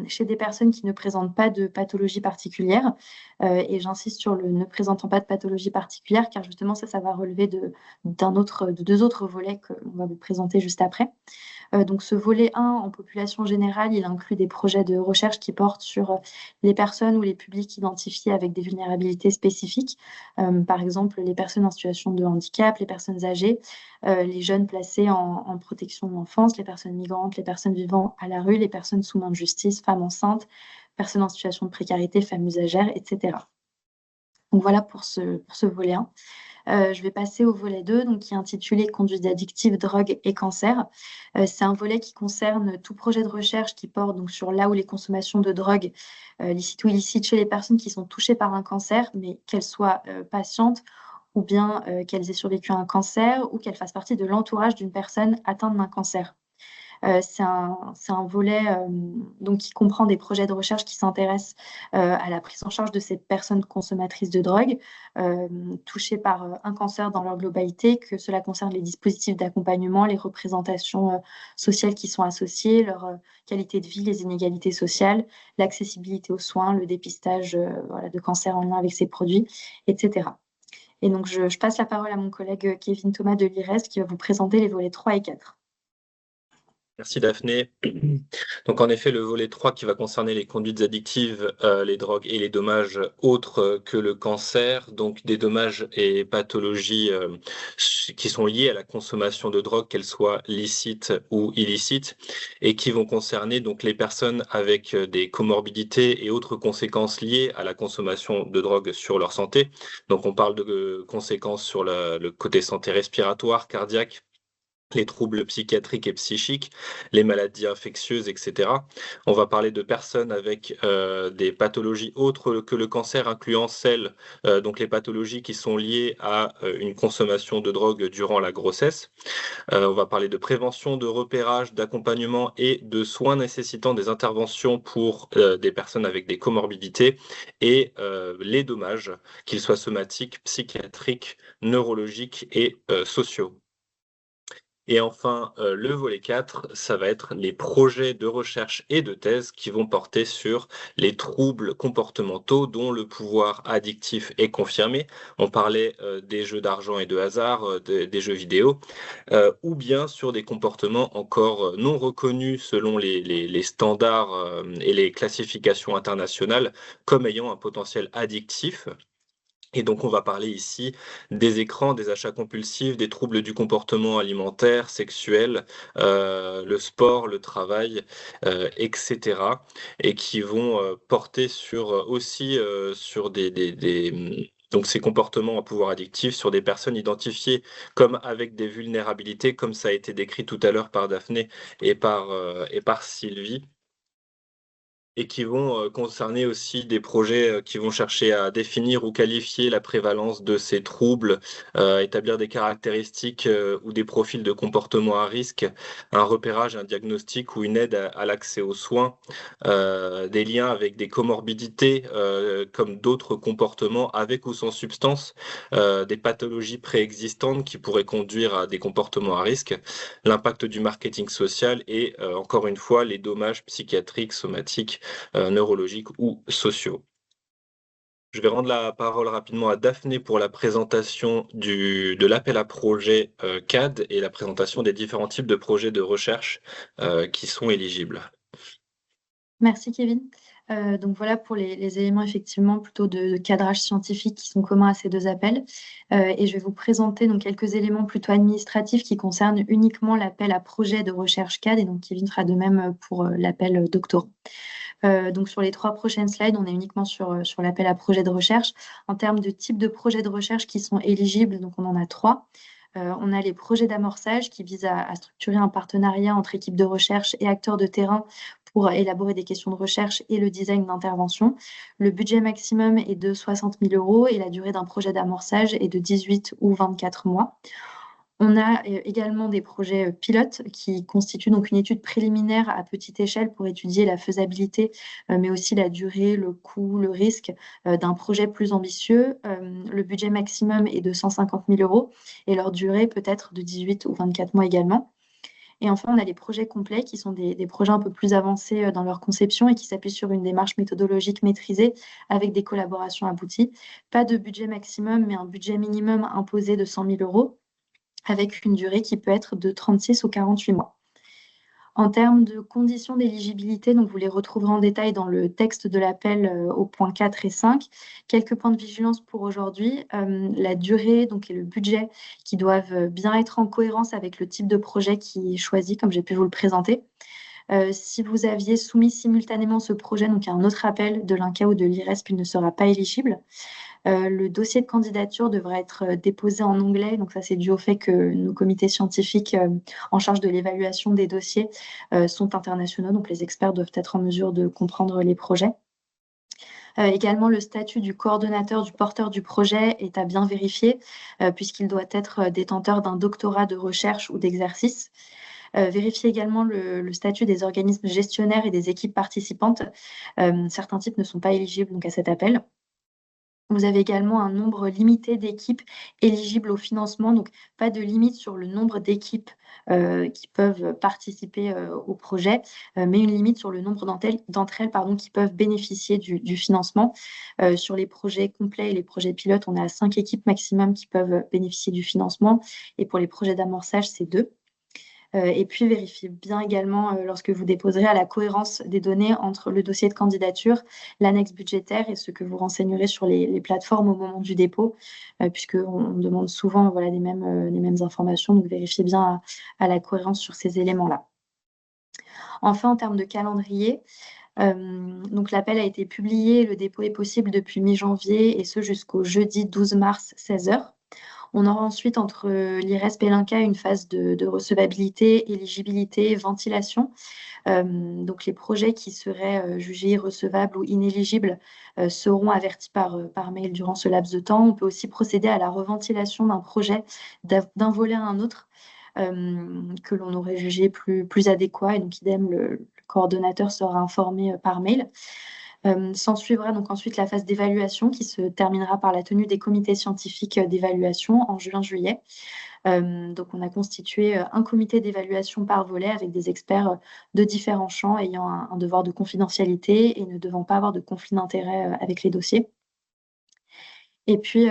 chez des personnes qui ne présentent pas de pathologie particulière. Et j'insiste sur le ne présentant pas de pathologie particulière, car justement, ça va relever de 2 autres volets que l'on va vous présenter juste après. Donc, ce volet 1 en population générale, il inclut des projets de recherche qui portent sur les personnes ou les publics identifiés avec des vulnérabilités spécifiques. Par exemple, les personnes en situation de handicap, les personnes âgées, les jeunes placés en protection de l'enfance, les personnes migrantes, les personnes vivant à la rue, les personnes sous main de justice, femmes enceintes, personnes en situation de précarité, femmes usagères, etc. Donc, voilà pour ce volet 1. Je vais passer au volet 2, donc, qui est intitulé « Conduite addictive, drogue et cancer ». C'est un volet qui concerne tout projet de recherche qui porte donc, sur là où les consommations de drogue, licites ou illicites, chez les personnes qui sont touchées par un cancer, mais qu'elles soient patientes ou bien qu'elles aient survécu à un cancer ou qu'elles fassent partie de l'entourage d'une personne atteinte d'un cancer. C'est un volet donc, qui comprend des projets de recherche qui s'intéressent à la prise en charge de ces personnes consommatrices de drogue touchées par un cancer dans leur globalité, que cela concerne les dispositifs d'accompagnement, les représentations sociales qui sont associées, leur qualité de vie, les inégalités sociales, l'accessibilité aux soins, le dépistage de cancer en lien avec ces produits, etc. Et donc, je passe la parole à mon collègue Kevin Thomas de l'IRES qui va vous présenter les volets 3 et 4. Merci Daphné. Donc en effet, le volet 3 qui va concerner les conduites addictives, les drogues et les dommages autres que le cancer, donc des dommages et pathologies qui sont liés à la consommation de drogue, qu'elles soient licites ou illicites, et qui vont concerner donc les personnes avec des comorbidités et autres conséquences liées à la consommation de drogue sur leur santé. Donc on parle de conséquences sur le côté santé respiratoire, cardiaque, les troubles psychiatriques et psychiques, les maladies infectieuses, etc. On va parler de personnes avec des pathologies autres que le cancer, incluant celles, donc les pathologies qui sont liées à une consommation de drogue durant la grossesse. On va parler de prévention, de repérage, d'accompagnement et de soins nécessitant des interventions pour des personnes avec des comorbidités et les dommages, qu'ils soient somatiques, psychiatriques, neurologiques et sociaux. Et enfin, le volet 4, ça va être les projets de recherche et de thèse qui vont porter sur les troubles comportementaux dont le pouvoir addictif est confirmé. On parlait des jeux d'argent et de hasard, des jeux vidéo, ou bien sur des comportements encore non reconnus selon les standards et les classifications internationales comme ayant un potentiel addictif. Et donc, on va parler ici des écrans, des achats compulsifs, des troubles du comportement alimentaire, sexuel, le sport, le travail, etc. Et qui vont porter aussi sur donc ces comportements à pouvoir addictif sur des personnes identifiées comme avec des vulnérabilités, comme ça a été décrit tout à l'heure par Daphné et par Sylvie. et qui vont concerner aussi des projets qui vont chercher à définir ou qualifier la prévalence de ces troubles, établir des caractéristiques ou des profils de comportement à risque, un repérage, un diagnostic ou une aide à l'accès aux soins, des liens avec des comorbidités comme d'autres comportements avec ou sans substance, des pathologies préexistantes qui pourraient conduire à des comportements à risque, l'impact du marketing social et encore une fois les dommages psychiatriques, somatiques, neurologiques ou sociaux. Je vais rendre la parole rapidement à Daphné pour la présentation de l'appel à projet CAD et la présentation des différents types de projets de recherche qui sont éligibles. Merci Kevin. Donc voilà pour les éléments effectivement plutôt de cadrage scientifique qui sont communs à ces deux appels. Et je vais vous présenter donc quelques éléments plutôt administratifs qui concernent uniquement l'appel à projet de recherche CAD, et donc Kevin fera de même pour l'appel doctorant. Donc sur les 3 prochaines slides, on est uniquement sur l'appel à projet de recherche. En termes de type de projet de recherche qui sont éligibles, donc on en a 3. On a les projets d'amorçage qui visent à structurer un partenariat entre équipes de recherche et acteurs de terrain pour élaborer des questions de recherche et le design d'intervention. Le budget maximum est de 60 000 € et la durée d'un projet d'amorçage est de 18 ou 24 mois. On a également des projets pilotes qui constituent donc une étude préliminaire à petite échelle pour étudier la faisabilité, mais aussi la durée, le coût, le risque d'un projet plus ambitieux. Le budget maximum est de 150 000 € et leur durée peut être de 18 ou 24 mois également. Et enfin, on a les projets complets qui sont des projets un peu plus avancés dans leur conception et qui s'appuient sur une démarche méthodologique maîtrisée avec des collaborations abouties. Pas de budget maximum, mais un budget minimum imposé de 100 000 € avec une durée qui peut être de 36 ou 48 mois. En termes de conditions d'éligibilité, donc vous les retrouverez en détail dans le texte de l'appel au point 4 et 5. Quelques points de vigilance pour aujourd'hui. La durée donc, et le budget qui doivent bien être en cohérence avec le type de projet qui est choisi, comme j'ai pu vous le présenter. Si vous aviez soumis simultanément ce projet, donc à un autre appel de l'INCa ou de l'IRESP, il ne sera pas éligible. Le dossier de candidature devra être déposé en anglais, donc ça c'est dû au fait que nos comités scientifiques en charge de l'évaluation des dossiers sont internationaux, donc les experts doivent être en mesure de comprendre les projets. Également, le statut du coordonnateur, du porteur du projet est à bien vérifier, puisqu'il doit être détenteur d'un doctorat de recherche ou d'exercice. Vérifier également le statut des organismes gestionnaires et des équipes participantes. Certains types ne sont pas éligibles donc, à cet appel. Vous avez également un nombre limité d'équipes éligibles au financement, donc pas de limite sur le nombre d'équipes qui peuvent participer au projet, mais une limite sur le nombre d'entre elles qui peuvent bénéficier du financement. Sur les projets complets et les projets pilotes, on est à 5 équipes maximum qui peuvent bénéficier du financement, et pour les projets d'amorçage, c'est 2. Et puis, vérifiez bien également, lorsque vous déposerez, à la cohérence des données entre le dossier de candidature, l'annexe budgétaire et ce que vous renseignerez sur les plateformes au moment du dépôt, puisqu'on demande souvent les mêmes informations. Donc, vérifiez bien à la cohérence sur ces éléments-là. Enfin, en termes de calendrier, donc l'appel a été publié, le dépôt est possible depuis mi-janvier, et ce jusqu'au jeudi 12 mars, 16 h. On aura ensuite entre l'IRESP et l'INCa une phase de recevabilité, éligibilité, ventilation. Donc les projets qui seraient jugés irrecevables ou inéligibles seront avertis par mail durant ce laps de temps. On peut aussi procéder à la reventilation d'un projet d'un volet à un autre que l'on aurait jugé plus adéquat. Et donc idem, le coordonnateur sera informé par mail. S'en suivra donc ensuite la phase d'évaluation qui se terminera par la tenue des comités scientifiques d'évaluation en juin-juillet. Donc on a constitué un comité d'évaluation par volet avec des experts de différents champs ayant un devoir de confidentialité et ne devant pas avoir de conflit d'intérêt avec les dossiers. Et puis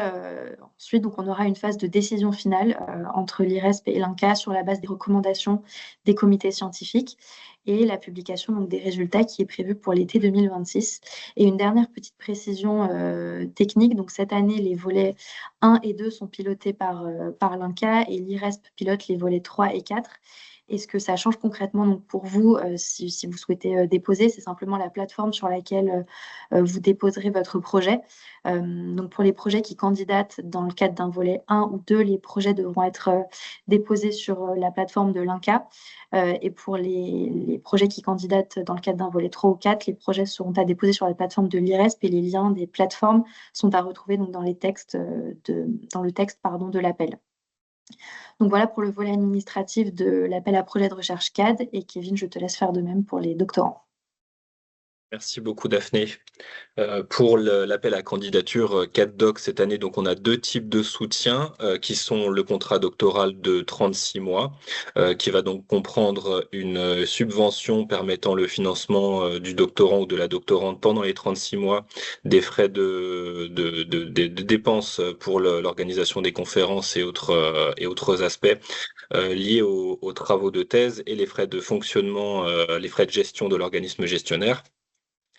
ensuite, donc, on aura une phase de décision finale entre l'IRESP et l'INCa sur la base des recommandations des comités scientifiques et la publication donc, des résultats qui est prévue pour l'été 2026. Et une dernière petite précision technique, donc cette année, les volets 1 et 2 sont pilotés par l'INCa et l'IRESP pilote les volets 3 et 4. Et ce que ça change concrètement donc pour vous, si vous souhaitez déposer, c'est simplement la plateforme sur laquelle vous déposerez votre projet. Donc pour les projets qui candidatent dans le cadre d'un volet 1 ou 2, les projets devront être déposés sur la plateforme de l'INCa. Et pour les projets qui candidatent dans le cadre d'un volet 3 ou 4, les projets seront à déposer sur la plateforme de l'IRESP et les liens des plateformes sont à retrouver donc dans le texte de l'appel. Donc voilà pour le volet administratif de l'appel à projet de recherche CAD. Et Kevin, je te laisse faire de même pour les doctorants. Merci beaucoup Daphné. Pour l'appel à candidature CAD-Doc cette année, donc on a 2 types de soutien qui sont le contrat doctoral de 36 mois, qui va donc comprendre une subvention permettant le financement du doctorant ou de la doctorante pendant les 36 mois, des frais de dépenses pour l'organisation des conférences et autres aspects liés aux travaux de thèse et les frais de fonctionnement, les frais de gestion de l'organisme gestionnaire.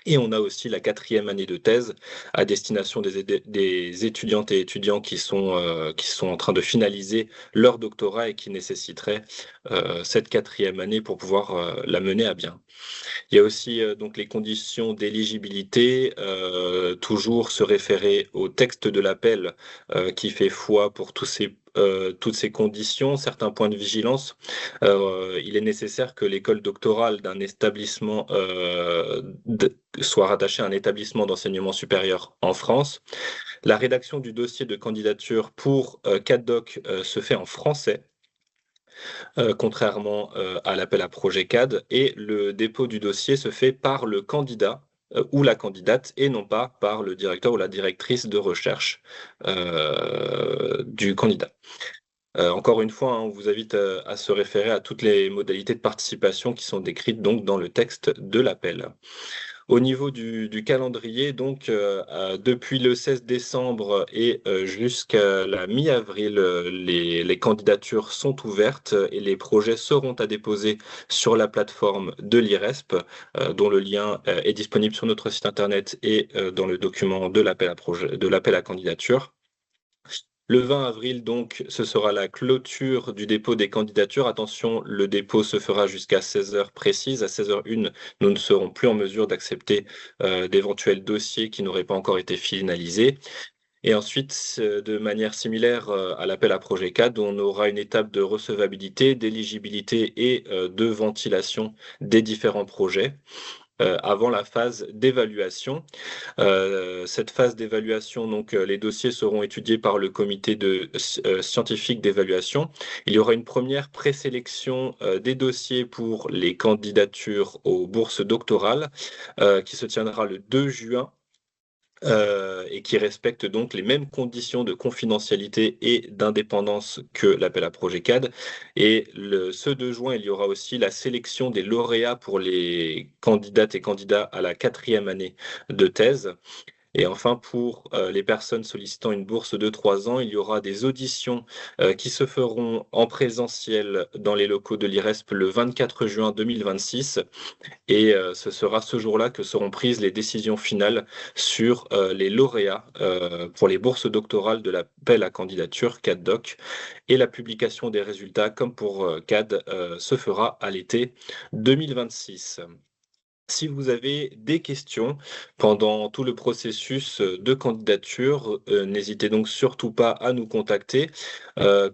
Et on a aussi la 4e année de thèse à destination des étudiantes et étudiants qui sont en train de finaliser leur doctorat et qui nécessiteraient cette 4e année pour pouvoir la mener à bien. Il y a aussi donc les conditions d'éligibilité, toujours se référer au texte de l'appel qui fait foi pour toutes ces conditions, certains points de vigilance. Il est nécessaire que l'école doctorale d'un établissement soit rattachée à un établissement d'enseignement supérieur en France. La rédaction du dossier de candidature pour CAD-Doc se fait en français. Contrairement à l'appel à projet CAD, et le dépôt du dossier se fait par le candidat ou la candidate et non pas par le directeur ou la directrice de recherche du candidat. Encore une fois, on vous invite à se référer à toutes les modalités de participation qui sont décrites donc dans le texte de l'appel. Au niveau du calendrier, donc depuis le 16 décembre et jusqu'à la mi-avril, les candidatures sont ouvertes et les projets seront à déposer sur la plateforme de l'IRESP, dont le lien est disponible sur notre site internet et dans le document de l'appel à candidature. Le 20 avril, donc, ce sera la clôture du dépôt des candidatures. Attention, le dépôt se fera jusqu'à 16h précises. À 16h01, nous ne serons plus en mesure d'accepter d'éventuels dossiers qui n'auraient pas encore été finalisés. Et ensuite, de manière similaire à l'appel à projet CAD, on aura une étape de recevabilité, d'éligibilité et de ventilation des différents projets. Avant la phase d'évaluation. Cette phase d'évaluation, donc les dossiers seront étudiés par le comité scientifique d'évaluation. Il y aura une première présélection des dossiers pour les candidatures aux bourses doctorales qui se tiendra le 2 juin. Et qui respecte donc les mêmes conditions de confidentialité et d'indépendance que l'appel à projet CAD. Et ce 2 juin, il y aura aussi la sélection des lauréats pour les candidates et candidats à la 4e année de thèse. Et enfin, pour les personnes sollicitant une bourse de 3 ans, il y aura des auditions qui se feront en présentiel dans les locaux de l'IRESP le 24 juin 2026. Et ce sera ce jour-là que seront prises les décisions finales sur les lauréats pour les bourses doctorales de l'appel à candidature CAD-Doc. Et la publication des résultats, comme pour CAD, se fera à l'été 2026. Si vous avez des questions pendant tout le processus de candidature, n'hésitez donc surtout pas à nous contacter.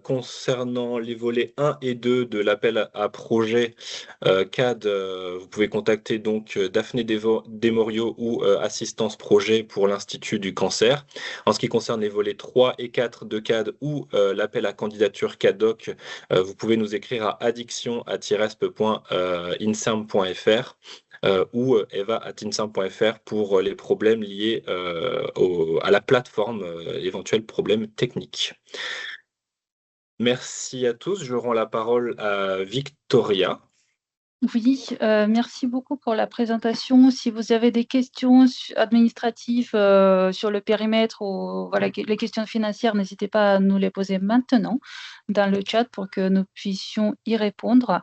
Concernant les volets 1 et 2 de l'appel à projet CAD, vous pouvez contacter donc Daphné Desmoriaux ou Assistance Projet pour l'Institut du Cancer. En ce qui concerne les volets 3 et 4 de CAD ou l'appel à candidature CAD-Doc, vous pouvez nous écrire à addiction@iresp.inserm.fr. Ou eva@inserm.fr pour les problèmes liés à la plateforme, éventuels problèmes techniques. Merci à tous. Je rends la parole à Victoria. Oui, merci beaucoup pour la présentation. Si vous avez des questions administratives sur le périmètre ou voilà, les questions financières, n'hésitez pas à nous les poser maintenant dans le chat pour que nous puissions y répondre.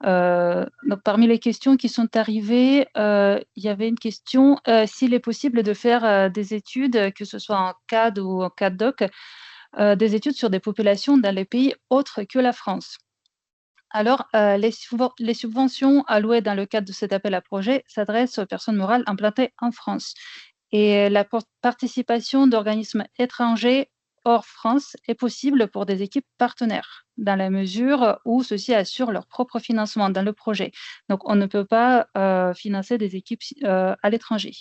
Donc, parmi les questions qui sont arrivées, il y avait une question s'il est possible de faire des études, que ce soit en CAD ou en CAD-Doc, des études sur des populations dans les pays autres que la France. Alors, les subventions allouées dans le cadre de cet appel à projet s'adressent aux personnes morales implantées en France. Et la participation d'organismes étrangers hors France est possible pour des équipes partenaires, dans la mesure où ceux-ci assurent leur propre financement dans le projet. Donc, on ne peut pas financer des équipes à l'étranger.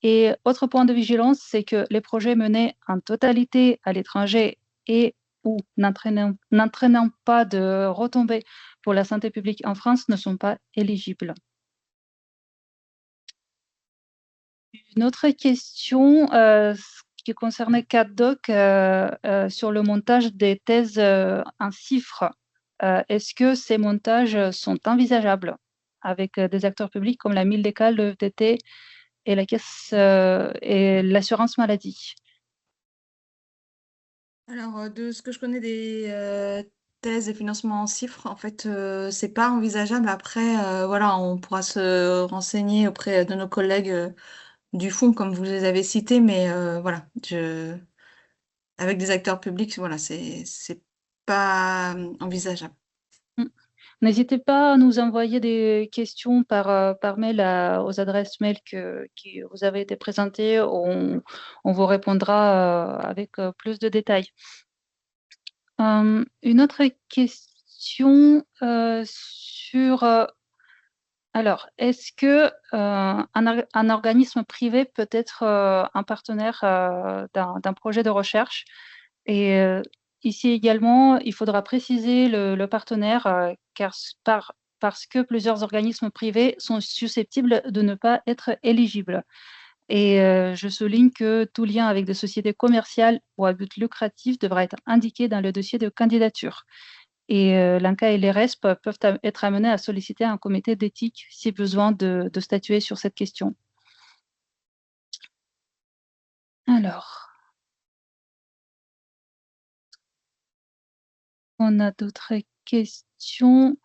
Et autre point de vigilance, c'est que les projets menés en totalité à l'étranger et ou n'entraînant pas de retombées pour la santé publique en France ne sont pas éligibles. Une autre question qui concernait CatDoc sur le montage des thèses en chiffres. Est-ce que ces montages sont envisageables avec des acteurs publics comme la MILDECA, le FDT et la caisse et l'assurance maladie? Alors, de ce que je connais des thèses et financements en chiffres, en fait, c'est pas envisageable. Après, voilà, on pourra se renseigner auprès de nos collègues du fonds, comme vous les avez cités, mais voilà, avec des acteurs publics, voilà, c'est pas envisageable. N'hésitez pas à nous envoyer des questions par mail aux adresses mail qui vous avez été présentées. On vous répondra avec plus de détails. Une autre question sur... alors, est-ce que un organisme privé peut être un partenaire d'un projet de recherche? Et ici également, il faudra préciser le partenaire parce que plusieurs organismes privés sont susceptibles de ne pas être éligibles. Et je souligne que tout lien avec des sociétés commerciales ou à but lucratif devra être indiqué dans le dossier de candidature. Et l'INCa et l'ERESP peuvent être amenés à solliciter un comité d'éthique si besoin de statuer sur cette question. Alors, on a d'autres questions.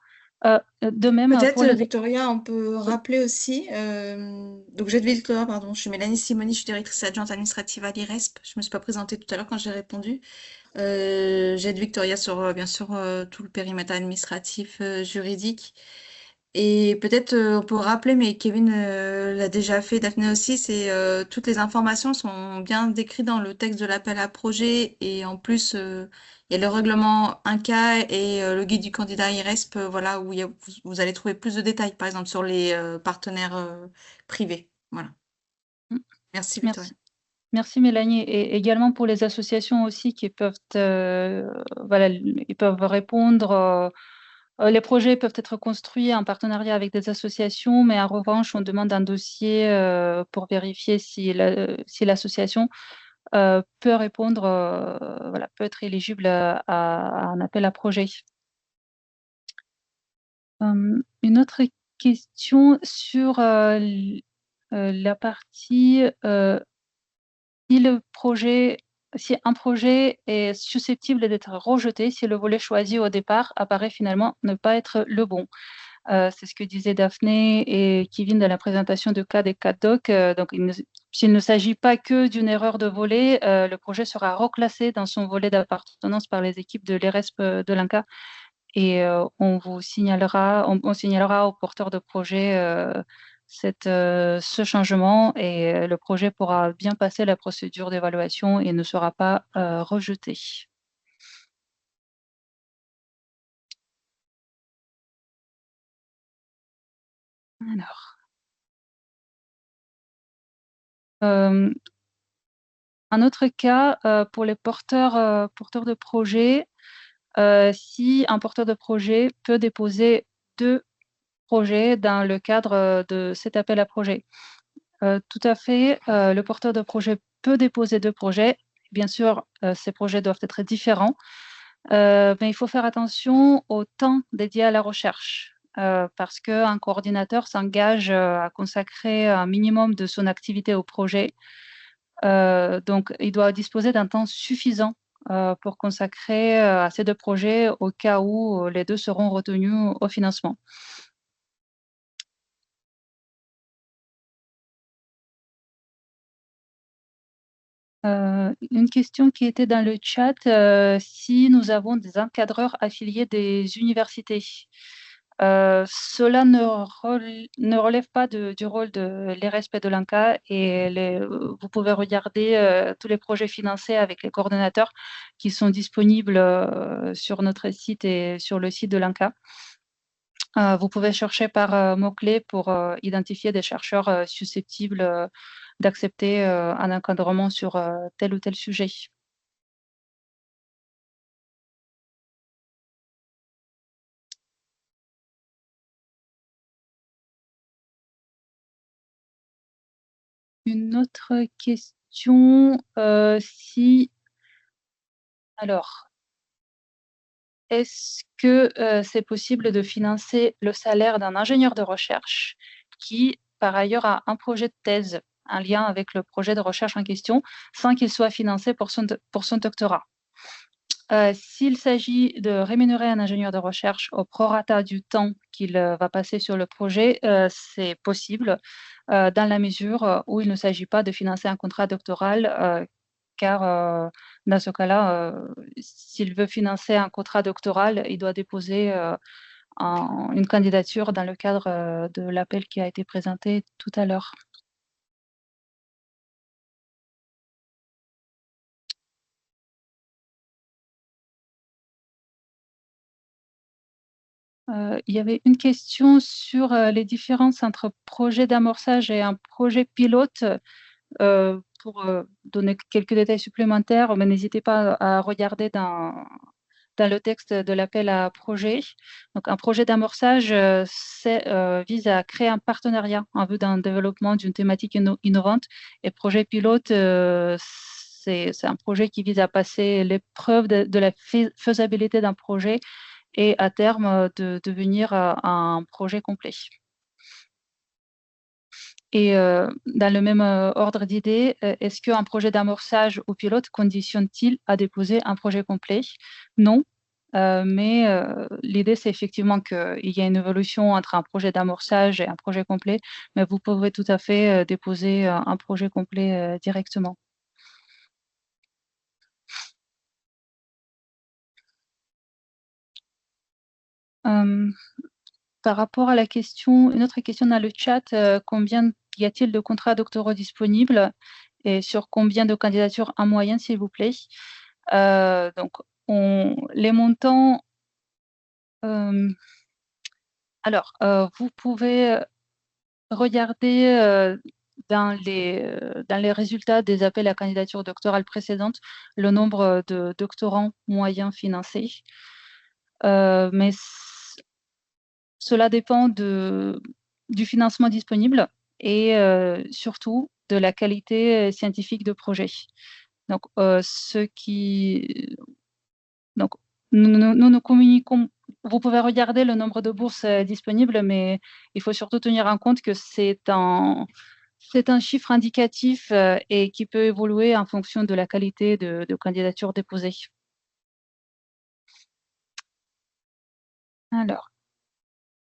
De même, pour Peut-être, les... Victoria, on peut rappeler aussi, donc Victoria, pardon, je suis Mélanie Simoni, je suis directrice adjointe administrative à l'IRESP. Je me suis pas présentée tout à l'heure quand j'ai répondu. J'aide Victoria sur, bien sûr, tout le périmètre administratif, juridique. Et peut-être on peut rappeler, mais Kevin l'a déjà fait, Daphné aussi, c'est toutes les informations sont bien décrites dans le texte de l'appel à projet. Et en plus, il y a le règlement INCa et le guide du candidat IRESP, voilà, où vous allez trouver plus de détails, par exemple, sur les partenaires privés. Voilà. Merci, Victoria. Merci Mélanie. Et également pour les associations aussi qui peuvent, voilà, ils peuvent répondre. Les projets peuvent être construits en partenariat avec des associations, mais en revanche, on demande un dossier pour vérifier si l'association peut répondre, voilà, peut être éligible à un appel à projet. Une autre question sur la partie si un projet est susceptible d'être rejeté, si le volet choisi au départ apparaît finalement ne pas être le bon. C'est ce que disaient Daphné et Kevin dans la présentation de cas des CatDoc. Donc, s'il ne s'agit pas que d'une erreur de volet, le projet sera reclassé dans son volet d'appartenance par les équipes de l'ERESP de l'INCa et on signalera aux porteurs de projet ce changement et le projet pourra bien passer la procédure d'évaluation et ne sera pas rejeté. Alors, un autre cas pour les porteurs de projet, si un porteur de projet peut déposer 2 projets dans le cadre de cet appel à projet. Tout à fait, le porteur de projet peut déposer 2 projets. Bien sûr, ces projets doivent être différents, mais il faut faire attention au temps dédié à la recherche, parce qu'un coordinateur s'engage à consacrer un minimum de son activité au projet. Donc, il doit disposer d'un temps suffisant pour consacrer à ces 2 projets au cas où les 2 seront retenus au financement. Une question qui était dans le chat, si nous avons des encadreurs affiliés des universités. Cela ne relève pas du rôle de l'ERESP et de l'INCa et vous pouvez regarder tous les projets financés avec les coordonnateurs qui sont disponibles sur notre site et sur le site de l'INCa. Vous pouvez chercher par mots-clés pour identifier des chercheurs susceptibles d'accepter un encadrement sur tel ou tel sujet. Une autre question, alors, est-ce que c'est possible de financer le salaire d'un ingénieur de recherche qui, par ailleurs, a un projet de thèse, un lien avec le projet de recherche en question, sans qu'il soit financé pour son doctorat? S'il s'agit de rémunérer un ingénieur de recherche au prorata du temps qu'il va passer sur le projet, c'est possible dans la mesure où il ne s'agit pas de financer un contrat doctoral, car dans ce cas-là, s'il veut financer un contrat doctoral, il doit déposer une candidature dans le cadre de l'appel qui a été présenté tout à l'heure. Il y avait une question sur les différences entre projet d'amorçage et un projet pilote. Pour donner quelques détails supplémentaires, mais n'hésitez pas à regarder dans le texte de l'appel à projet. Donc, un projet d'amorçage vise à créer un partenariat en vue d'un développement d'une thématique innovante. Et projet pilote, c'est un projet qui vise à passer l'épreuve de la faisabilité d'un projet et à terme de devenir un projet complet. Et dans le même ordre d'idées, est-ce qu'un projet d'amorçage ou pilote conditionne-t-il à déposer un projet complet? Non, mais l'idée, c'est effectivement qu'il y a une évolution entre un projet d'amorçage et un projet complet, mais vous pouvez tout à fait déposer un projet complet directement. Par rapport à la question, une autre question dans le chat, combien y a-t-il de contrats doctoraux disponibles et sur combien de candidatures en moyenne, s'il vous plaît? Donc, les montants, alors, vous pouvez regarder dans les résultats des appels à candidature doctorale précédentes le nombre de doctorants moyens financés. Mais cela dépend du financement disponible et surtout de la qualité scientifique de projet. Donc, nous communiquons. Vous pouvez regarder le nombre de bourses disponibles, mais il faut surtout tenir en compte que c'est un chiffre indicatif et qui peut évoluer en fonction de la qualité de candidature déposée. Alors,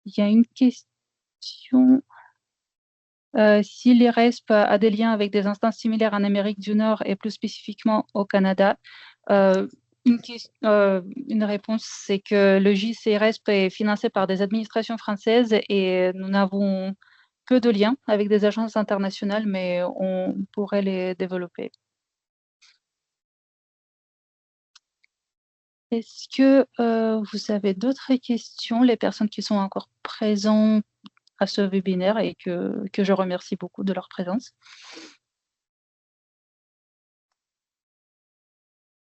il y a une question. Si l'IRESP a des liens avec des instances similaires en Amérique du Nord et plus spécifiquement au Canada, une réponse, c'est que le JCRESP est financé par des administrations françaises et nous n'avons peu de liens avec des agences internationales, mais on pourrait les développer. Est-ce que vous avez d'autres questions, les personnes qui sont encore présentes à ce webinaire et que je remercie beaucoup de leur présence?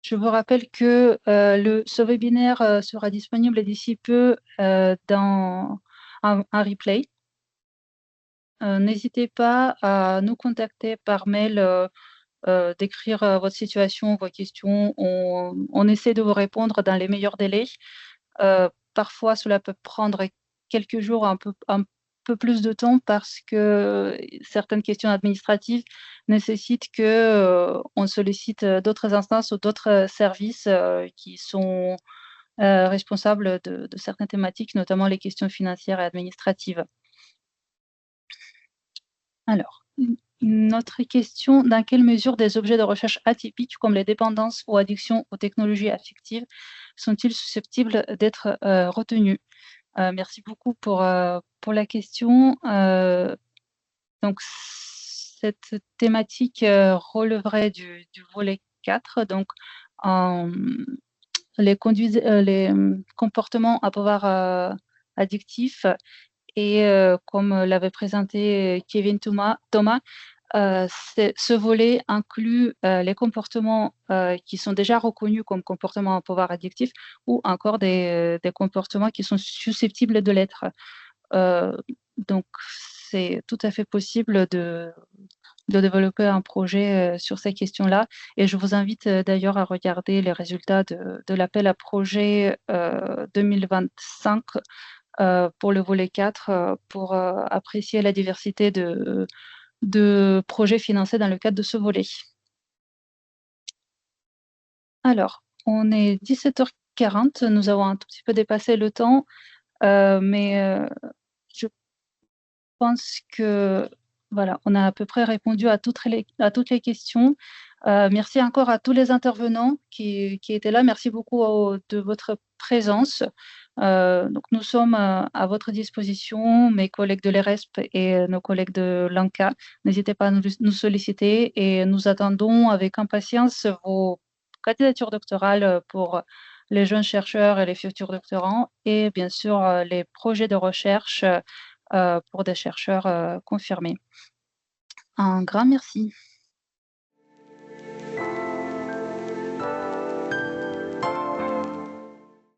Je vous rappelle que ce webinaire sera disponible d'ici peu dans un replay. N'hésitez pas à nous contacter par mail, d'écrire votre situation, vos questions. On essaie de vous répondre dans les meilleurs délais. Parfois, cela peut prendre quelques jours, un peu plus de temps parce que certaines questions administratives nécessitent qu'on sollicite d'autres instances ou d'autres services qui sont responsables de certaines thématiques, notamment les questions financières et administratives. Alors, Une autre question, dans quelle mesure des objets de recherche atypiques comme les dépendances ou addictions aux technologies affectives sont-ils susceptibles d'être retenus? Merci beaucoup pour la question. Donc, cette thématique releverait du volet 4, donc les comportements à pouvoir addictif et comme l'avait présenté Kevin Thomas, ce volet inclut les comportements qui sont déjà reconnus comme comportements à pouvoir addictif ou encore des comportements qui sont susceptibles de l'être. Donc, c'est tout à fait possible de développer un projet sur ces questions-là. Et je vous invite d'ailleurs à regarder les résultats de l'appel à projet 2025 pour le volet 4 pour apprécier la diversité de projets financés dans le cadre de ce volet. Alors, on est 17h40, nous avons un tout petit peu dépassé le temps, mais je pense que voilà, on a à peu près répondu à toutes les questions. Merci encore à tous les intervenants qui étaient là. Merci beaucoup de votre présence. Donc nous sommes à votre disposition, mes collègues de l'ERESP et nos collègues de l'ANCA. N'hésitez pas à nous solliciter et nous attendons avec impatience vos candidatures doctorales pour les jeunes chercheurs et les futurs doctorants et bien sûr les projets de recherche pour des chercheurs confirmés. Un grand merci.